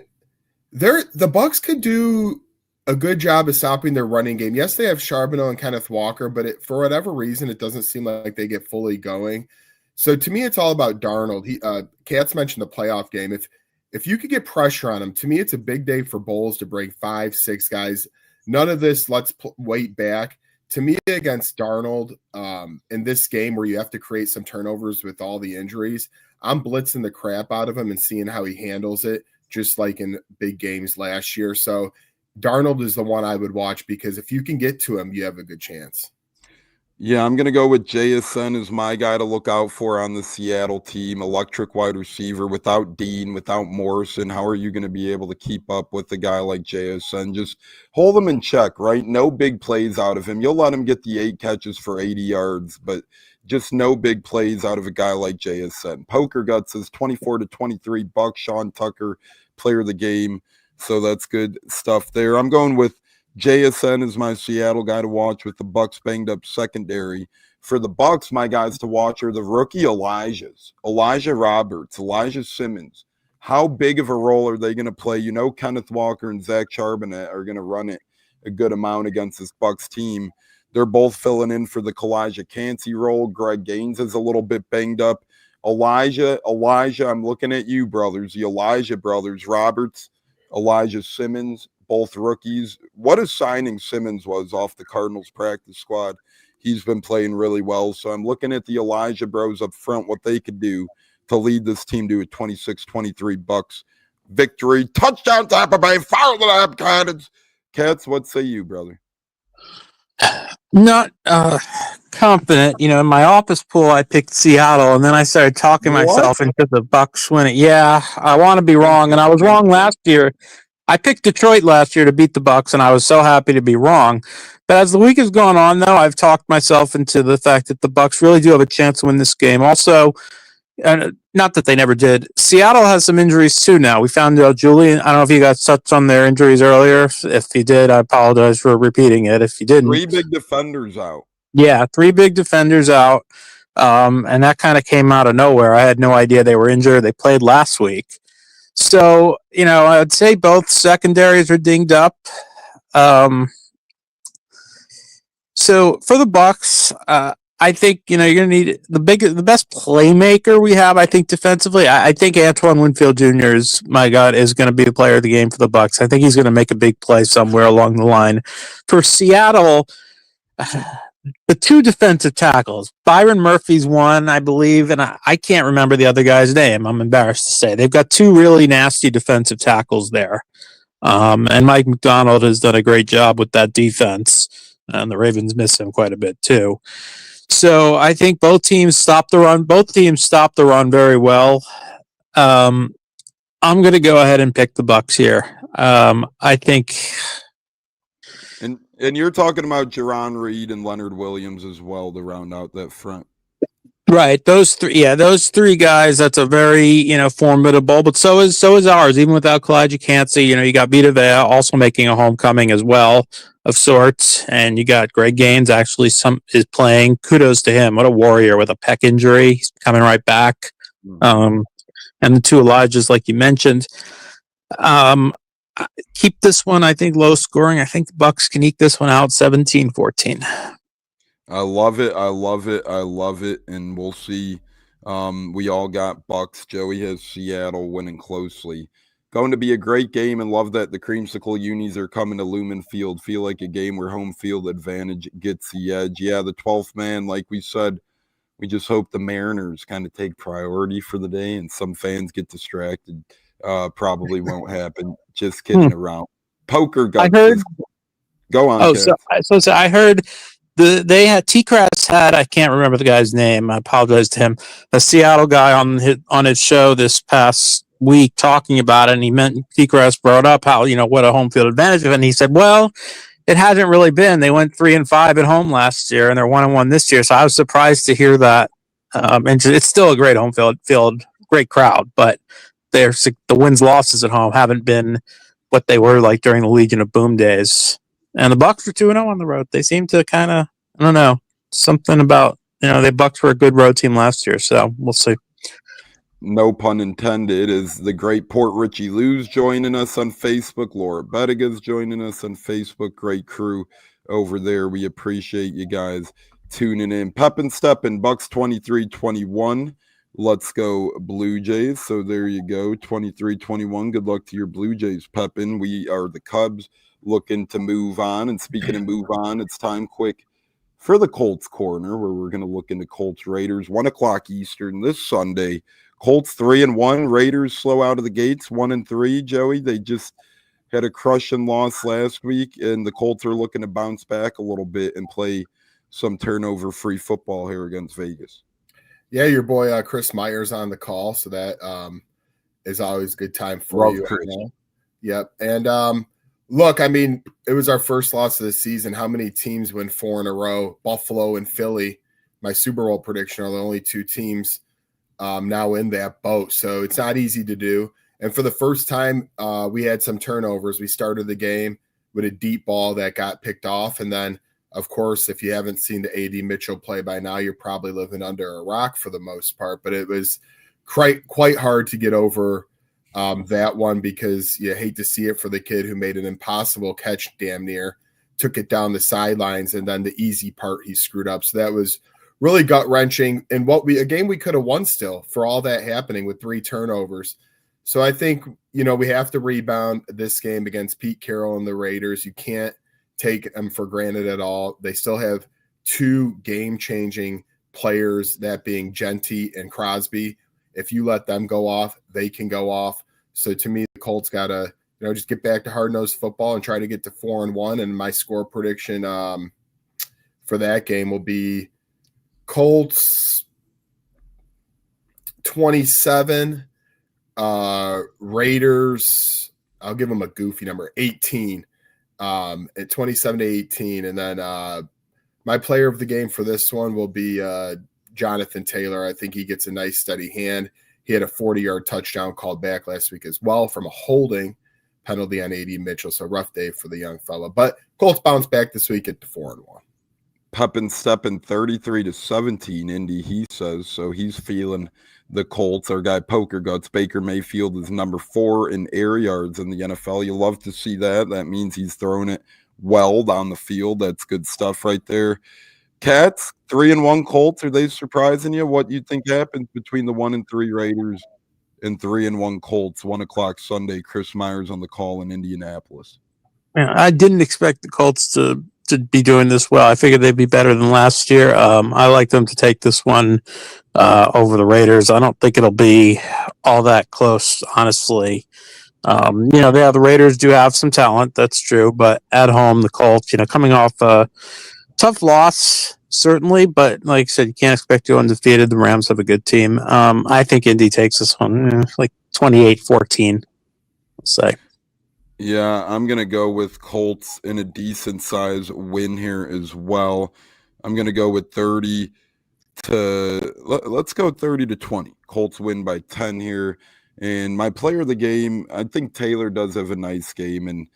The Bucs could do a good job of stopping their running game. Yes, they have Charbonneau and Kenneth Walker, but for whatever reason, it doesn't seem like they get fully going. So to me, it's all about Darnold. Katz mentioned the playoff game. If you could get pressure on him, to me, it's a big day for Bowles to bring 5-6 guys. None of this, let's wait back. To me, against Darnold, in this game where you have to create some turnovers with all the injuries, I'm blitzing the crap out of him and seeing how he handles it, just like in big games last year. So Darnold is the one I would watch, because if you can get to him, you have a good chance. Yeah, I'm going to go with JSN as my guy to look out for on the Seattle team. Electric wide receiver without Dean, without Morrison. How are you going to be able to keep up with a guy like JSN? Just hold him in check, right? No big plays out of him. You'll let him get the 8 catches for 80 yards, but just no big plays out of a guy like JSN. Poker Guts says 24-23 Bucs. Sean Tucker, player of the game. So that's good stuff there. I'm going with JSN is my Seattle guy to watch with the Bucs banged up secondary. For the Bucs, my guys to watch are the rookie Elijahs. Elijah Roberts, Elijah Simmons. How big of a role are they going to play? You know, Kenneth Walker and Zach Charbonnet are going to run it a good amount against this Bucs team. They're both filling in for the Kalijah Cansey role. Greg Gaines is a little bit banged up. Elijah, I'm looking at you, brothers. The Elijah brothers, Roberts, Elijah Simmons, both rookies. What a signing Simmons was off the Cardinals practice squad. He's been playing really well. So I'm looking at the Elijah bros up front, what they could do to lead this team to a 26-23 Bucs victory. Touchdown Tampa Bay, fire the lap cannons. Cats, what say you, brother? Not confident. In my office pool, I picked Seattle, and then I started talking myself into the Bucs winning. Yeah, I want to be wrong, and I was wrong last year. I picked Detroit last year to beat the Bucs, and I was so happy to be wrong. But as the week has gone on, though, I've talked myself into the fact that the Bucs really do have a chance to win this game. Also, not that they never did. Seattle has some injuries too now. We found out Julian. I don't know if you guys touched on their injuries earlier. If you did, I apologize for repeating it. If you didn't, 3 big defenders out. Yeah, 3 big defenders out. And that kind of came out of nowhere. I had no idea they were injured. They played last week. So, I'd say both secondaries are dinged up. So for the Bucs, I think, you're going to need the best playmaker we have, I think, defensively. I think Antoine Winfield Jr. is going to be the player of the game for the Bucs. I think he's going to make a big play somewhere along the line. For Seattle, the 2 defensive tackles, Byron Murphy's one, I believe, and I can't remember the other guy's name. I'm embarrassed to say. They've got 2 really nasty defensive tackles there. And Mike McDonald has done a great job with that defense. And the Ravens miss him quite a bit too. So I think both teams stop the run. Both teams stop the run very well. I'm going to go ahead and pick the Bucs here. I think... And you're talking about Jerron Reed and Leonard Williams as well to round out that front. Right. Those 3 guys, that's a very, formidable, but so is ours, even without Kalijah Cansey. You got Vita Vea also making a homecoming as well of sorts. And you got Greg Gaines actually is playing. Kudos to him. What a warrior with a pec injury. He's coming right back. And the 2 Elijahs, like you mentioned. Keep this one, I think, low scoring. I think the Bucs can eke this one out 17-14. I love it. And we'll see. We all got Bucs. Joey has Seattle winning closely. Going to be a great game, and love that the Creamsicle Unis are coming to Lumen Field. Feel like a game where home field advantage gets the edge. Yeah, the 12th man, like we said, we just hope the Mariners kind of take priority for the day and some fans get distracted. Probably won't happen. Just kidding around. Poker Guts. I heard. Go on. So I heard they had T-Crass had, I can't remember the guy's name. I apologize to him. A Seattle guy on his show this past week talking about it, and he meant T-Crass brought up how what a home field advantage, and he said, well, it hasn't really been. They went 3-5 at home last year, and they're 1-1 this year. So I was surprised to hear that. And it's still a great home field, great crowd, but the wins losses at home haven't been what they were like during the Legion of Boom days. And the Bucs were 2-0 on the road. They seem to kind of, I don't know, something about, the Bucs were a good road team last year. So we'll see. no pun intended, is the great Port Richie Lou's joining us on Facebook. Laura Bettiga's joining us on Facebook. Great crew over there. We appreciate you guys tuning in. Pep and Steppin', Bucs 23-21. Let's go Blue Jays. So there you go, 23-21. Good luck to your Blue Jays, Pepin. We are the Cubs looking to move on. And speaking of move on, it's time quick for the Colts corner, where we're going to look into Colts Raiders, 1 o'clock Eastern this Sunday. Colts 3-1. Raiders slow out of the gates, 1-3. Joey, they just had a crushing loss last week, and the Colts are looking to bounce back a little bit and play some turnover-free football here against Vegas. Yeah, your boy Chris Myers on the call, so that is always a good time for you. Yep, and look, I mean, it was our first loss of the season. How many teams win 4 in a row? Buffalo and Philly, my Super Bowl prediction, are the only 2 teams now in that boat. So it's not easy to do. And for the first time, we had some turnovers. We started the game with a deep ball that got picked off. And then, of course, if you haven't seen the A.D. Mitchell play by now, you're probably living under a rock for the most part. But it was quite hard to get over that one, because you hate to see it for the kid who made an impossible catch damn near, took it down the sidelines, and then the easy part he screwed up. So that was really gut-wrenching, and a game we could have won still for all that happening with 3 turnovers. So I think, we have to rebound this game against Pete Carroll and the Raiders. You can't take them for granted at all. They still have 2 game-changing players, that being Genty and Crosby. If you let them go off, they can go off. So to me, the Colts got to, just get back to hard-nosed football and try to get to 4-1. And my score prediction for that game will be Colts 27, Raiders, I'll give them a goofy number, 18, at 27-18. And then my player of the game for this one will be Jonathan Taylor. I think he gets a nice steady hand. He had a 40-yard touchdown called back last week as well from a holding penalty on A.D. Mitchell. So rough day for the young fella. But Colts bounce back this week at the 4-1. Pep and Steppin' 33-17, Indy, he says. So he's feeling the Colts. Our guy Poker Guts, Baker Mayfield, is number 4 in air yards in the NFL. You love to see that. That means he's throwing it well down the field. That's good stuff right there. Cats, 3-1 Colts. Are they surprising you? What do you think happens between the 1-3 Raiders and 3-1 Colts? 1 o'clock Sunday. Chris Myers on the call in Indianapolis. Yeah, I didn't expect the Colts to be doing this well. I figured they'd be better than last year. I like them to take this one over the Raiders. I don't think it'll be all that close, honestly. The Raiders do have some talent, that's true, but at home, the Colts, coming off a tough loss, certainly, but like I said, you can't expect to go undefeated. The Rams have a good team. I think Indy takes this one, like 28-14, I'll say. Yeah, I'm going to go with Colts in a decent size win here as well. I'm going to go with 30 to, let's go 30-20. Colts win by 10 here. And my player of the game, I think Taylor does have a nice game, and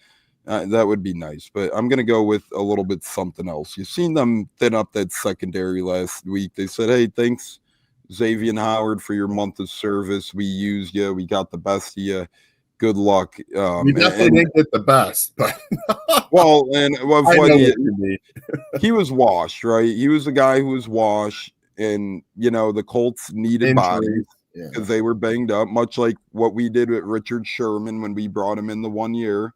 that would be nice. But I'm going to go with a little bit something else. You've seen them thin up that secondary last week. They said, hey, thanks, Xavier Howard, for your month of service. We used you. We got the best of you. Good luck. You definitely didn't get the best, but he was washed, right? He was a guy who was washed, and the Colts needed bodies because they were banged up, much like what we did with Richard Sherman when we brought him in the 1 year,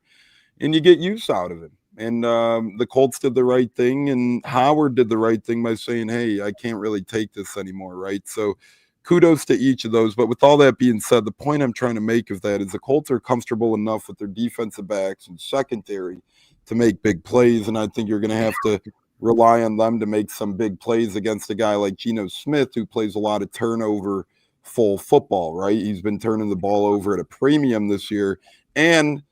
and you get use out of him. And the Colts did the right thing, and Howard did the right thing by saying, hey, I can't really take this anymore, right? So kudos to each of those. But with all that being said, the point I'm trying to make of that is the Colts are comfortable enough with their defensive backs and secondary to make big plays, and I think you're going to have to rely on them to make some big plays against a guy like Geno Smith, who plays a lot of turnover full football, right? He's been turning the ball over at a premium this year. And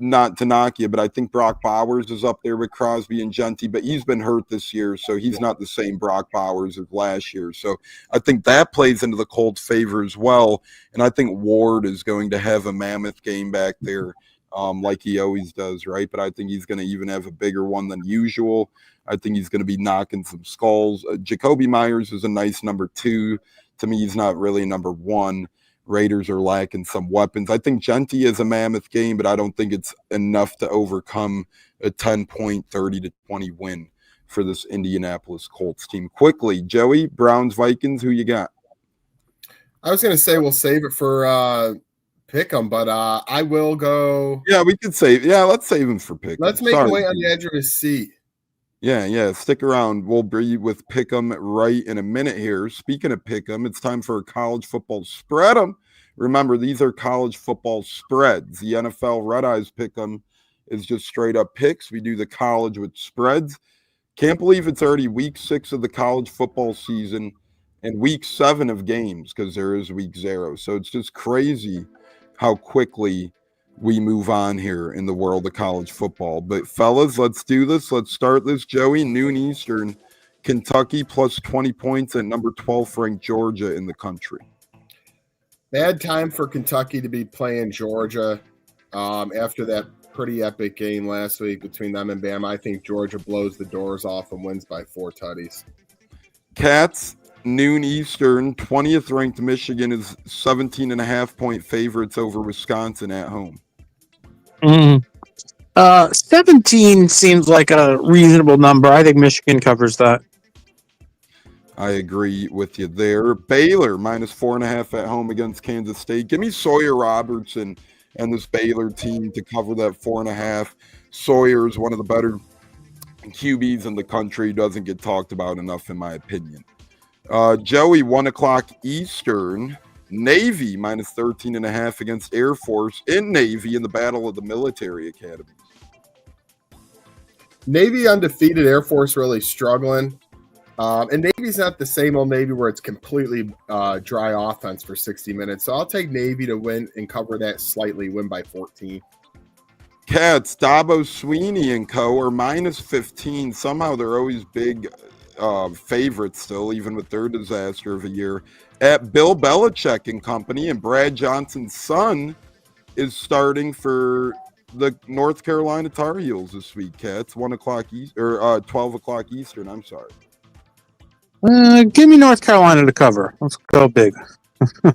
not to knock you, but I think Brock Bowers is up there with Crosby and Genty, but he's been hurt this year, so he's not the same Brock Bowers of last year. So I think that plays into the Colts' favor as well, and I think Ward is going to have a mammoth game back there like he always does, right? But I think he's going to even have a bigger one than usual. I think he's going to be knocking some skulls. Jacoby Myers is a nice number 2. To me, he's not really number 1. Raiders are lacking some weapons. I think Genty is a mammoth game, but I don't think it's enough to overcome a 10-point, 30-20 win for this Indianapolis Colts team. Quickly, Joey, Browns, Vikings, who you got? I was going to say we'll save it for Pick'em, but I will go. Yeah, we could save. Yeah, let's save him for Pick'em. Let's make him wait on the edge of his seat. Yeah. Stick around. We'll be with Pick'em right in a minute here. Speaking of Pick'em, it's time for a college football spread'em. Remember, these are college football spreads. The NFL Red Eyes Pick'em is just straight up picks. We do the college with spreads. Can't believe it's already week 6 of the college football season and week 7 of games, because there is week 0. So it's just crazy how quickly we move on here in the world of college football. But fellas, let's do this. Let's start this. Joey, noon Eastern, Kentucky plus 20 points at number 12 ranked Georgia in the country. Bad time for Kentucky to be playing Georgia after that pretty epic game last week between them and Bama. I think Georgia blows the doors off and wins by 4 tutties. Cats, noon Eastern, 20th ranked Michigan is 17.5-point favorites over Wisconsin at home. 17 seems like a reasonable number. I think Michigan covers that. I agree with you there. Baylor minus 4.5 at home against Kansas State. Give me Sawyer Robertson and this Baylor team to cover that 4.5. Sawyer is one of the better QBs in the country. Doesn't get talked about enough, in my opinion. Joey, 1 o'clock Eastern. Navy minus 13.5 against Air Force in Navy in the Battle of the Military Academies. Navy undefeated, Air Force really struggling. And Navy's not the same old Navy where it's completely dry offense for 60 minutes. So I'll take Navy to win and cover that slightly, win by 14. Cats, Dabo Sweeney and co. are minus 15. Somehow they're always big favorites still, even with their disaster of a year. At Bill Belichick and company, and Brad Johnson's son is starting for the North Carolina Tar Heels this week, Cats. 1 o'clock or 12 o'clock Eastern, I'm sorry. Give me North Carolina to cover. Let's go big.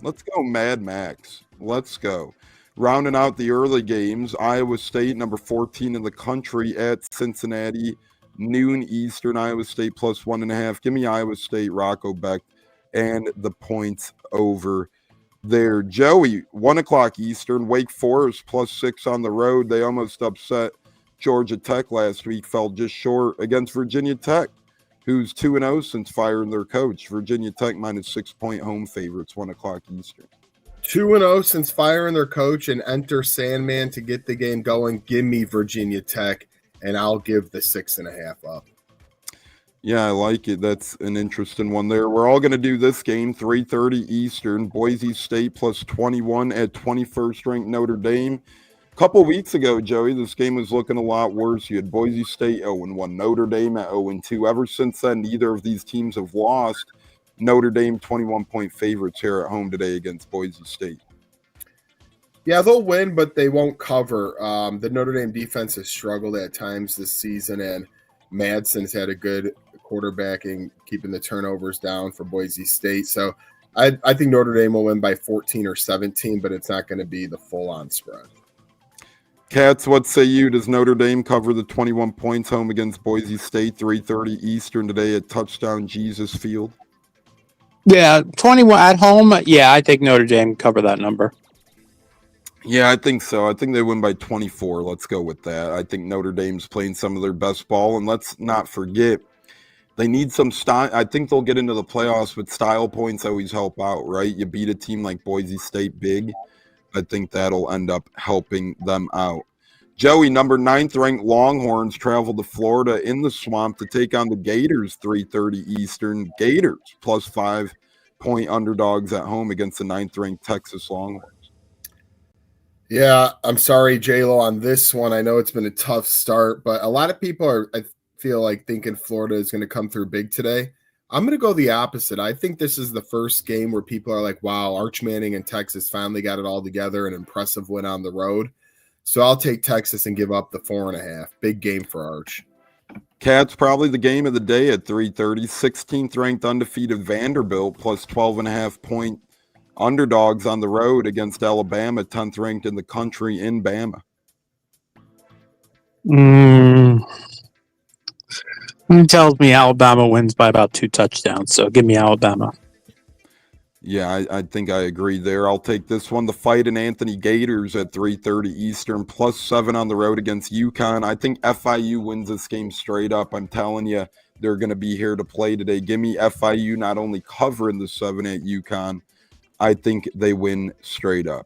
Let's go Mad Max. Let's go. Rounding out the early games, Iowa State, number 14 in the country at Cincinnati, noon Eastern. Iowa State plus 1.5. Give me Iowa State, Rocco Beck, and the points over there. Joey, 1 o'clock Eastern. Wake Forest plus 6 on the road. They almost upset Georgia Tech last week, fell just short against Virginia Tech, who's 2-0 since firing their coach. Virginia Tech minus 6-point home favorites, 1 o'clock Eastern. 2-0 since firing their coach, and enter Sandman to get the game going. Give me Virginia Tech, and I'll give the 6.5 up. Yeah, I like it. That's an interesting one there. We're all going to do this game, 3:30 Eastern. Boise State plus 21 at 21st ranked Notre Dame. A couple weeks ago, Joey, this game was looking a lot worse. You had Boise State 0-1, Notre Dame at 0-2. Ever since then, neither of these teams have lost. Notre Dame 21-point favorites here at home today against Boise State. Yeah, they'll win, but they won't cover. The Notre Dame defense has struggled at times this season, and Madsen's had a good quarterbacking, keeping the turnovers down for Boise State. So I think Notre Dame will win by 14 or 17, but it's not going to be the full-on spread. Cats, what say you? Does Notre Dame cover the 21 points home against Boise State, 3:30 Eastern today at Touchdown Jesus Field? Yeah, 21 at home. Yeah, I think Notre Dame cover that number. Yeah, I think so. I think they win by 24. Let's go with that. I think Notre Dame's playing some of their best ball, and let's not forget, they need some style. I think they'll get into the playoffs, but style points always help out, right? You beat a team like Boise State big. I think that'll end up helping them out. Joey, number 9th ranked Longhorns travel to Florida in the Swamp to take on the Gators, 3:30 Eastern. Gators plus 5-point underdogs at home against the 9th ranked Texas Longhorns. Yeah, I'm sorry, J-Lo, on this one. I know it's been a tough start, but a lot of people are, I feel like, thinking Florida is going to come through big today. I'm going to go the opposite. I think this is the first game where people are like, wow, Arch Manning and Texas finally got it all together, an impressive win on the road. So I'll take Texas and give up the 4.5. Big game for Arch. Cats, probably the game of the day at 3:30. 16th ranked undefeated Vanderbilt plus 12.5-point Underdogs on the road against Alabama, 10th ranked in the country in Bama. It tells me Alabama wins by about 2 touchdowns, so give me Alabama. Yeah, I think I agree there. I'll take this one. The Fight in Anthony Gators at 3:30 Eastern, +7 on the road against UConn. I think FIU wins this game straight up. I'm telling you, they're going to be here to play today. Give me FIU not only covering the 7 at UConn, I think they win straight up.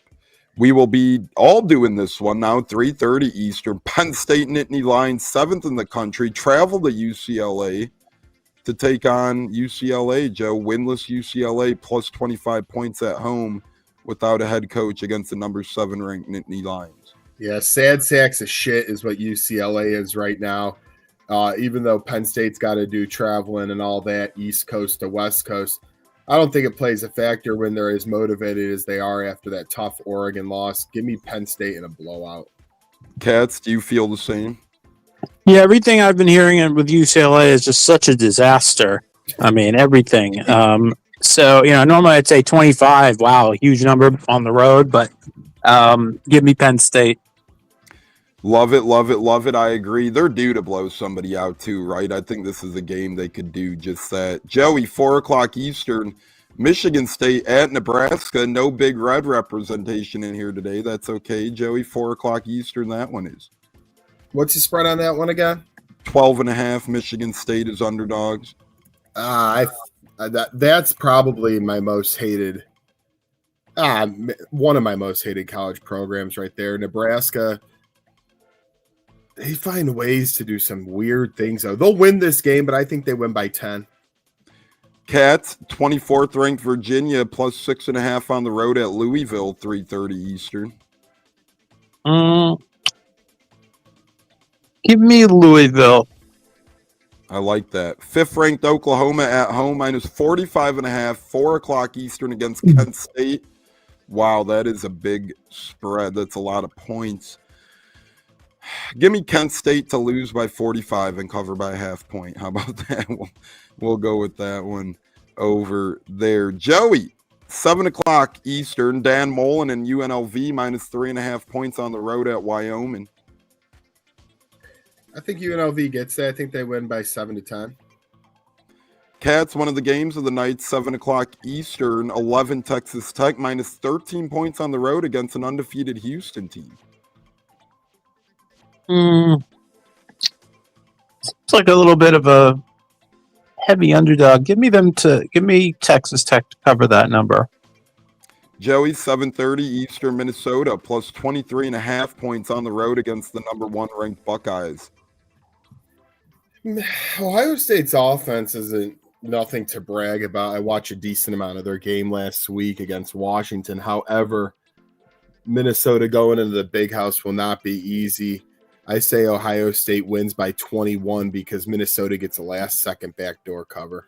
We will be all doing this one now, 3:30 Eastern. Penn State Nittany Lions, 7th in the country, travel to UCLA to take on UCLA, Joe. Winless UCLA, +25 points at home without a head coach against the number 7 ranked Nittany Lions. Yeah, sad sacks of shit is what UCLA is right now. Even though Penn State's got to do traveling and all that, East Coast to West Coast, I don't think it plays a factor when they're as motivated as they are after that tough Oregon loss. Give me Penn State in a blowout. Cats, do you feel the same? Yeah, everything I've been hearing with UCLA is just such a disaster. I mean, everything. So, normally I'd say 25. Wow, huge number on the road, but give me Penn State. Love it, love it, love it. I agree. They're due to blow somebody out too, right? I think this is a game they could do just that. Joey, 4 o'clock Eastern, Michigan State at Nebraska. No Big Red representation in here today. That's okay, Joey. 4 o'clock Eastern, that one is. What's the spread on that one again? 12.5. Michigan State is underdogs. That's probably my most hated, one of my most hated college programs right there. Nebraska, they find ways to do some weird things. They'll win this game, but I think they win by 10. Cats, 24th ranked Virginia, +6.5 on the road at Louisville, 3:30 Eastern. Give me Louisville. I like that. 5th ranked Oklahoma at home, -45.5, 4 o'clock Eastern against Kent State. Wow, that is a big spread. That's a lot of points. Give me Kent State to lose by 45 and cover by a half point. How about that? We'll go with that one over there. Joey, 7 o'clock Eastern, Dan Mullen and UNLV, -3.5 points on the road at Wyoming. I think UNLV gets that. I think they win by 7 to 10. Cats, one of the games of the night, 7 o'clock Eastern, 11 Texas Tech, -13 points on the road against an undefeated Houston team. It's like a little bit of a heavy underdog. Give me Texas Tech to cover that number. Joey, 7:30 Eastern, Minnesota, +23.5 points on the road against the number 1 ranked Buckeyes. Ohio State's offense isn't nothing to brag about. I watched a decent amount of their game last week against Washington. However, Minnesota going into the big house will not be easy. I say Ohio State wins by 21 because Minnesota gets a last-second backdoor cover.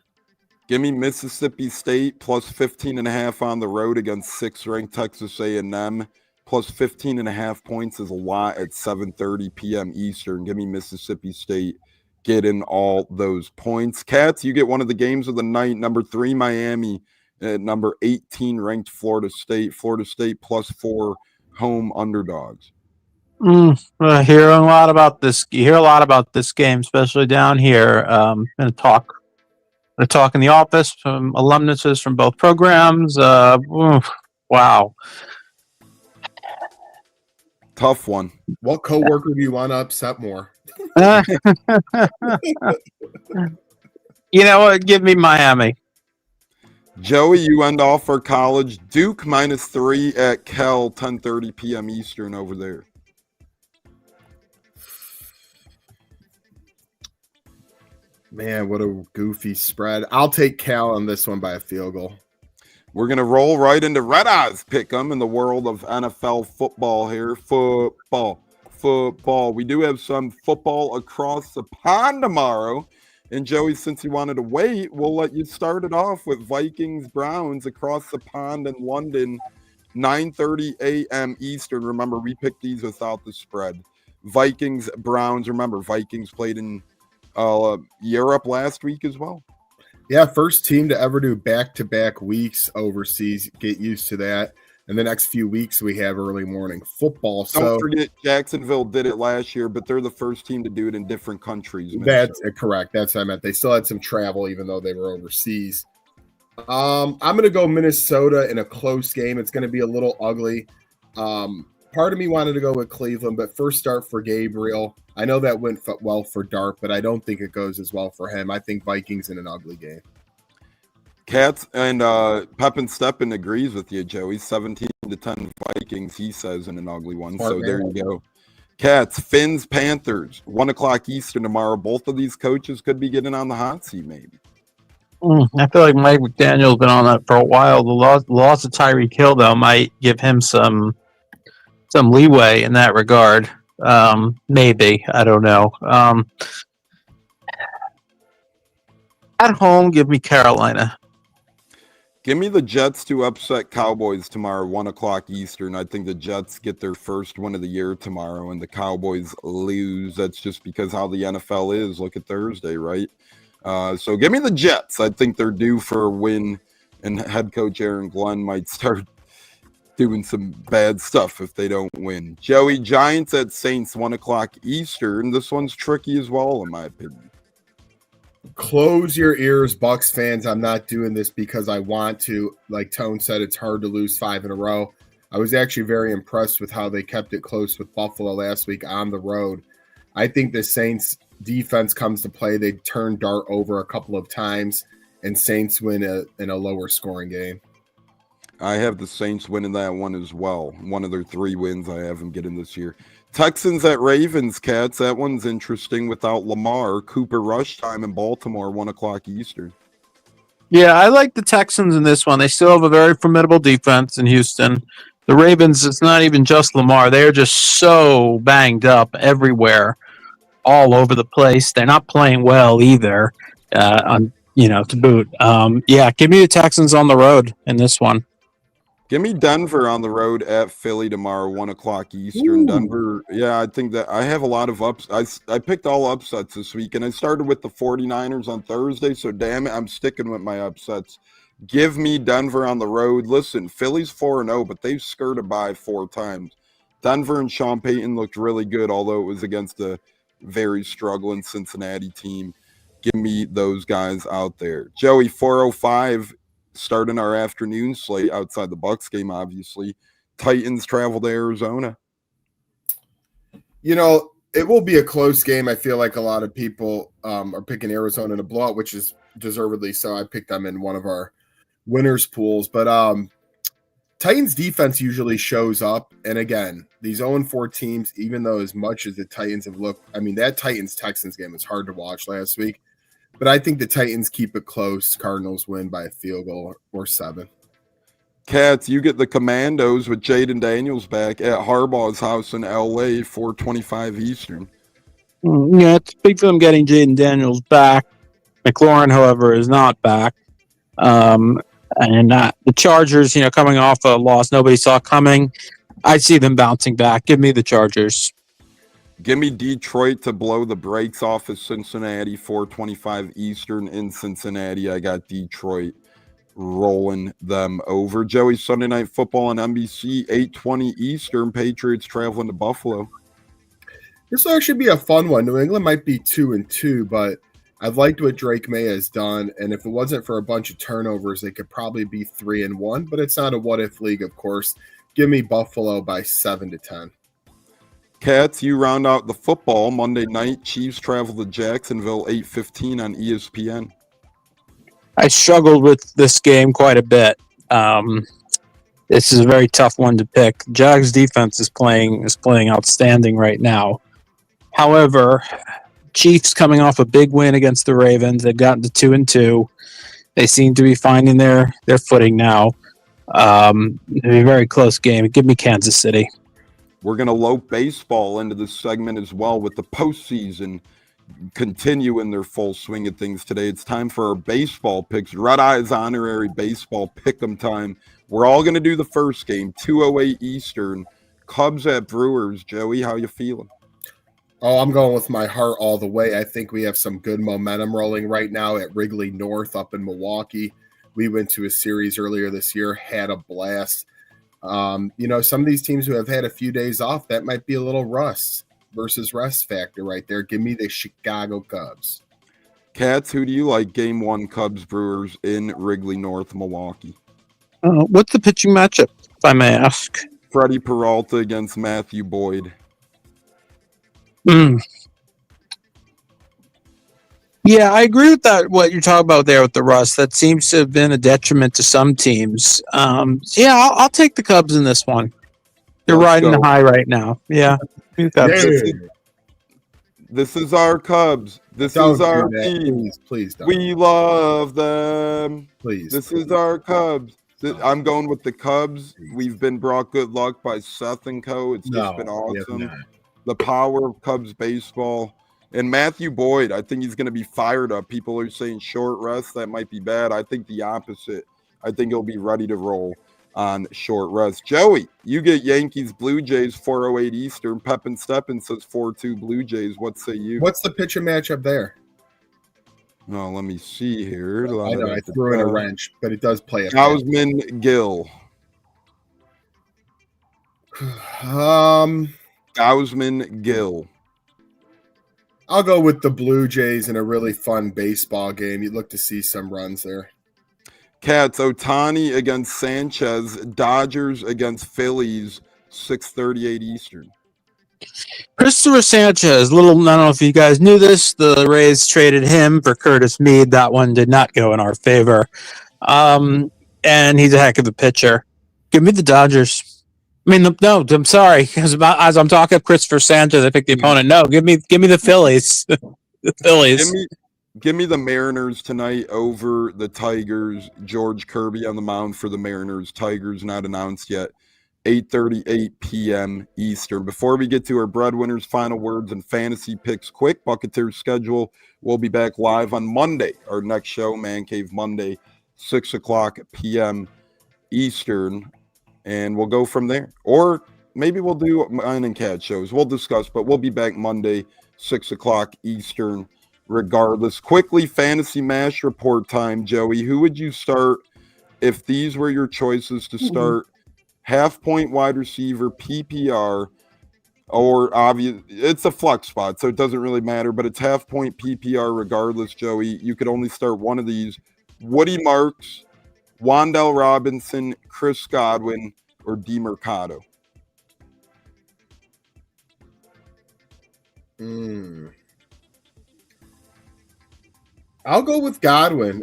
Give me Mississippi State, +15.5 on the road against 6th ranked Texas A&M. +15.5 points is a lot at 7:30 p.m. Eastern. Give me Mississippi State getting all those points. Cats, you get one of the games of the night. Number 3, Miami. At number 18 ranked Florida State. Florida State +4 home underdogs. I hear a lot about this. You hear a lot about this game, especially down here. Gonna talk in the office from alumnuses from both programs. Wow, Tough one. What coworker do you want to upset more? You know what? Give me Miami. Joey, you end off for college. Duke -3 at Cal, 10:30 p.m. Eastern over there. Man, what a goofy spread. I'll take Cal on this one by a field goal. We're going to roll right into Red Eyes Pick'em in the world of NFL football here. Football. We do have some football across the pond tomorrow. And Joey, since you wanted to wait, we'll let you start it off with Vikings-Browns across the pond in London, 9:30 a.m. Eastern. Remember, we picked these without the spread. Vikings-Browns. Remember, Vikings played in Europe last week as well. Yeah, first team to ever do back-to-back weeks overseas. Get used to that. And the next few weeks, we have early morning football. Don't forget Jacksonville did it last year, but they're the first team to do it in different countries. That's correct. That's what I meant. They still had some travel, even though they were overseas. I'm going to go Minnesota in a close game. It's going to be a little ugly. Part of me wanted to go with Cleveland, but first start for Gabriel. I know that went well for Dart, but I don't think it goes as well for him. I think Vikings in an ugly game. Cats and Pep and Steppen agrees with you, Joey. 17-10 Vikings, he says, in an ugly one. Smart so man. there you go. Cats, Finns, Panthers, 1 o'clock Eastern tomorrow. Both of these coaches could be getting on the hot seat, maybe. I feel like Mike McDaniel's been on that for a while. The loss of Tyreek Hill, though, might give him some leeway in that regard. Maybe. I don't know. At home, give me Carolina. Give me the Jets to upset Cowboys tomorrow, 1 o'clock Eastern. I think the Jets get their first win of the year tomorrow, and the Cowboys lose. That's just because how the NFL is. Look at Thursday, right? So give me the Jets. I think they're due for a win, and head coach Aaron Glenn might start doing some bad stuff if they don't win. Joey, Giants at Saints, 1 o'clock Eastern. This one's tricky as well, in my opinion. Close your ears, Bucs fans. I'm not doing this because I want to. Like Tone said, it's hard to lose 5 in a row. I was actually very impressed with how they kept it close with Buffalo last week on the road. I think the Saints defense comes to play. They turn Dart over a couple of times, and Saints win in a lower scoring game. I have the Saints winning that one as well. One of their 3 wins I have them getting this year. Texans at Ravens, Cats. That one's interesting without Lamar. Cooper Rush time in Baltimore, 1 o'clock Eastern. Yeah, I like the Texans in this one. They still have a very formidable defense in Houston. The Ravens, it's not even just Lamar. They're just so banged up everywhere, all over the place. They're not playing well either, to boot. Yeah, give me the Texans on the road in this one. Give me Denver on the road at Philly tomorrow, 1 o'clock Eastern. Ooh. Denver, yeah, I think that I have a lot of ups. I picked all upsets this week, and I started with the 49ers on Thursday, so damn it, I'm sticking with my upsets. Give me Denver on the road. Listen, Philly's 4-0, but they've skirted by 4 times. Denver and Sean Payton looked really good, although it was against a very struggling Cincinnati team. Give me those guys out there. Joey, 4:05. Starting our afternoon slate outside the Bucs game, obviously. Titans travel to Arizona. You know, it will be a close game. I feel like a lot of people are picking Arizona in a blowout, which is deservedly so. I picked them in one of our winners pools. But Titans defense usually shows up. And again, these 0-4 teams, even though as much as the Titans have looked, I mean, that Titans-Texans game was hard to watch last week. But I think the Titans keep it close. Cardinals win by a field goal or 7. Cats, you get the Commandos with Jaden Daniels back at Harbaugh's house in L.A., 4:25 Eastern. Yeah, it's big for them getting Jaden Daniels back. McLaurin, however, is not back. And the Chargers, coming off a loss nobody saw coming, I see them bouncing back. Give me the Chargers. Give me Detroit to blow the brakes off of Cincinnati, 4:25 Eastern in Cincinnati. I got Detroit rolling them over. Joey, Sunday Night Football on NBC, 8:20 Eastern. Patriots traveling to Buffalo. This will actually be a fun one. New England might be 2-2, but I've liked what Drake May has done. And if it wasn't for a bunch of turnovers, they could probably be 3-1. But it's not a what-if league, of course. Give me Buffalo by 7-10. Cats, you round out the football. Monday night, Chiefs travel to Jacksonville, 8:15 on ESPN. I struggled with this game quite a bit. This is a very tough one to pick. Jags defense is playing outstanding right now. However, Chiefs coming off a big win against the Ravens. They've gotten to 2-2. They seem to be finding their footing now. It'll be a very close game. Give me Kansas City. We're going to lope baseball into this segment as well with the postseason continue in their full swing of things today. It's time for our baseball picks. Red Eyes honorary baseball pick'em time. We're all going to do the first game, 2:08 Eastern. Cubs at Brewers. Joey, how you feeling? Oh, I'm going with my heart all the way. I think we have some good momentum rolling right now at Wrigley North up in Milwaukee. We went to a series earlier this year, had a blast. Some of these teams who have had a few days off, that might be a little rust versus rest factor right there. Give me the Chicago Cubs. Cats, who do you like? Game 1, Cubs Brewers in Wrigley North, Milwaukee. What's the pitching matchup, if I may ask? Freddie Peralta against Matthew Boyd. Yeah, I agree with that. What you're talking about there with the rust, that seems to have been a detriment to some teams. I'll take the Cubs in this one. They're riding high right now. Yeah, This is our Cubs. This is our team. Please don't. We love them. Please. This is our Cubs. I'm going with the Cubs. We've been brought good luck by Seth and Co. It's just been awesome. The power of Cubs baseball. And Matthew Boyd, I think he's going to be fired up. People are saying short rest. That might be bad. I think the opposite. I think he'll be ready to roll on short rest. Joey, you get Yankees, Blue Jays, 4:08 Eastern. Pepin Steppen says 4-2 Blue Jays. What say you? What's the pitcher matchup there? Oh, let me see here. I know I threw in a wrench, but it does play a Gausman, Gill. Gausman, Gill. I'll go with the Blue Jays in a really fun baseball game. You'd look to see some runs there. Cats, Ohtani against Sanchez. Dodgers against Phillies, 6:38 Eastern. Christopher Sanchez, I don't know if you guys knew this. The Rays traded him for Curtis Mead. That one did not go in our favor. And he's a heck of a pitcher. Give me the Dodgers. No, I'm sorry. As I'm talking Christopher Sanchez, I picked the opponent. No, give me the Phillies. The Phillies. Give me the Mariners tonight over the Tigers. George Kirby on the mound for the Mariners. Tigers not announced yet. 8:38 p.m. Eastern. Before we get to our breadwinners, final words, and fantasy picks quick, Buccateers schedule. We'll be back live on Monday. Our next show, Man Cave Monday, 6 o'clock p.m. Eastern. And we'll go from there. Or maybe we'll do mine and Cat shows. We'll discuss, but we'll be back Monday, 6 o'clock Eastern, regardless. Quickly, fantasy mash report time, Joey. Who would you start if these were your choices to start? Half-point wide receiver, PPR, or obvious. It's a flex spot, so it doesn't really matter, but it's half-point PPR regardless, Joey. You could only start one of these. Woody Marks, Wan'Dale Robinson, Chris Godwin, or DeMercado. I'll go with Godwin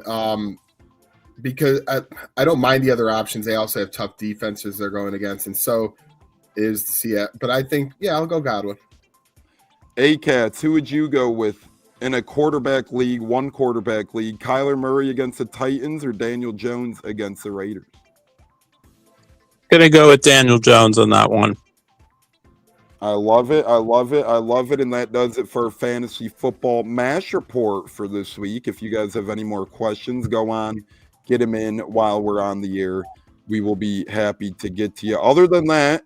because I don't mind the other options. They also have tough defenses they're going against, and so is the Seattle. But I think, I'll go Godwin. Cats, who would you go with in a quarterback league, one quarterback league? Kyler Murray against the Titans or Daniel Jones against the Raiders? Gonna go with Daniel Jones on that one. I love it. And that does it for our fantasy football mash report for this week. If you guys have any more questions, go on, get them in while we're on the air. We will be happy to get to you. Other than that,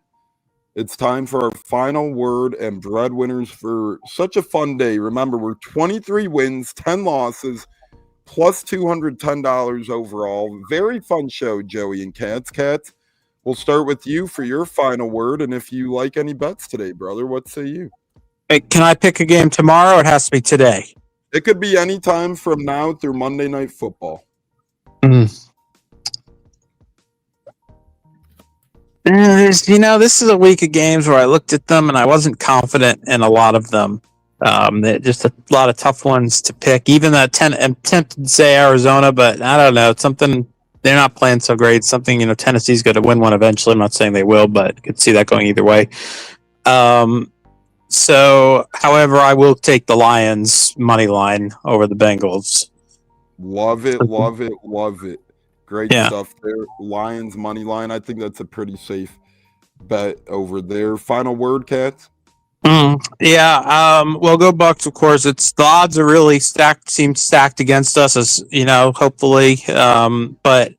it's time for our final word and breadwinners for such a fun day. Remember, we're 23 wins, 10 losses, plus $210 overall. Very fun show, Joey and Cats. Cats, we'll start with you for your final word. And if you like any bets today, brother, what say you? Hey, can I pick a game tomorrow or it has to be today? It could be any time from now through Monday Night Football. This is a week of games where I looked at them and I wasn't confident in a lot of them. Just a lot of tough ones to pick. Even that I'm tempted to say Arizona, but I don't know. It's something they're not playing so great. Something, Tennessee's going to win one eventually. I'm not saying they will, but I could see that going either way. However, I will take the Lions money line over the Bengals. Love it. Great stuff there. Lions money line. I think that's a pretty safe bet over there. Final word, Cats? We'll go Bucs, of course. The odds are really seem stacked against us, as hopefully. But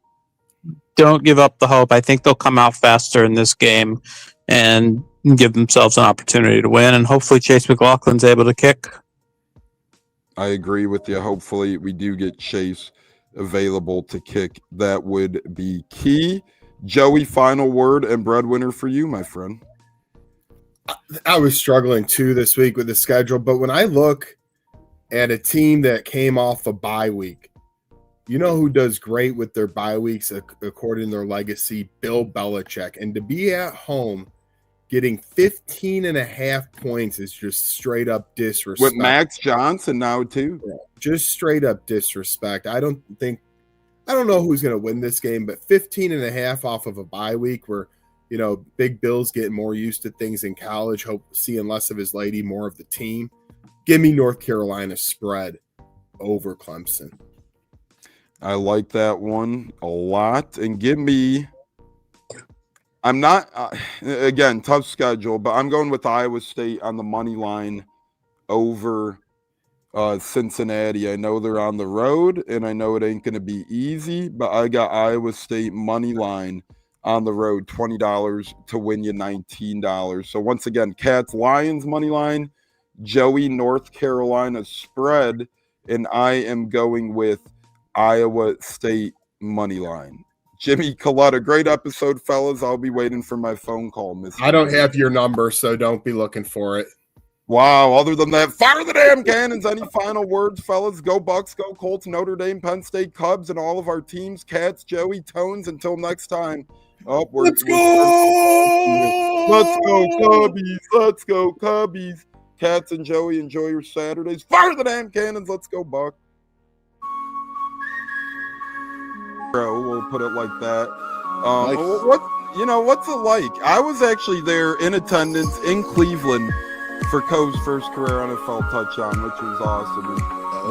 don't give up the hope. I think they'll come out faster in this game. And and give themselves an opportunity to win. And hopefully Chase McLaughlin's able to kick. I agree with you. Hopefully we do get Chase available to kick. That would be key. Joey, final word and breadwinner for you, my friend. I was struggling too this week with the schedule, but when I look at a team that came off a bye week, you know who does great with their bye weeks according to their legacy? Bill Belichick. And to be at home getting 15.5 points is just straight up disrespect. With Max Johnson now too. Yeah, just straight up disrespect. I don't know who's going to win this game, but 15.5 off of a bye week where, you know, Big Bill's getting more used to things in college, seeing less of his lady, more of the team. Give me North Carolina spread over Clemson. I like that one a lot. And give me, I'm not, again, tough schedule, but I'm going with Iowa State on the money line over Cincinnati. I know they're on the road, and I know it ain't going to be easy, but I got Iowa State money line on the road, $20 to win you $19. So once again, Cats Lions money line, Joey North Carolina spread, and I am going with Iowa State money line. Jimmy Coletta, great episode, fellas. I'll be waiting for my phone call, Mr. I don't have your number, so don't be looking for it. Wow. Other than that, fire the damn cannons. Any final words, fellas? Go Bucs, go Colts, Notre Dame, Penn State, Cubs, and all of our teams. Cats, Joey, Tones. Until next time. Let's go! Let's go, Cubbies. Let's go, Cubbies. Cats and Joey, enjoy your Saturdays. Fire the damn cannons. Let's go, Bucs. We'll put it like that. Nice. What's it like? I was actually there in attendance in Cleveland for Coe's first career NFL touchdown, which was awesome.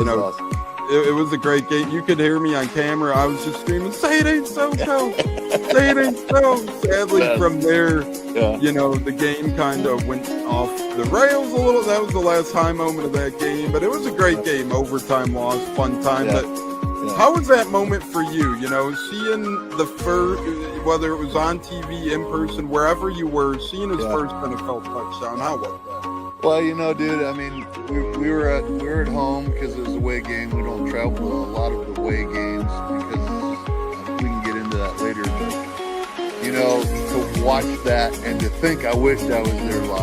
And, Awesome. it was a great game. You could hear me on camera. I was just screaming, "Say it ain't so, Coe! Say it ain't so!" Sadly, from there, the game kind of went off the rails a little. That was the last high moment of that game, but it was a great game. Overtime loss, fun time. Yeah. But how was that moment for you? You know, seeing the first, whether it was on TV, in person, wherever you were, seeing his first NFL touchdown. How was that? Well, dude, I mean, we were at home because it was a away game. We don't travel to a lot of the away games because we can get into that later. But, to watch that and to think I wished I was there live.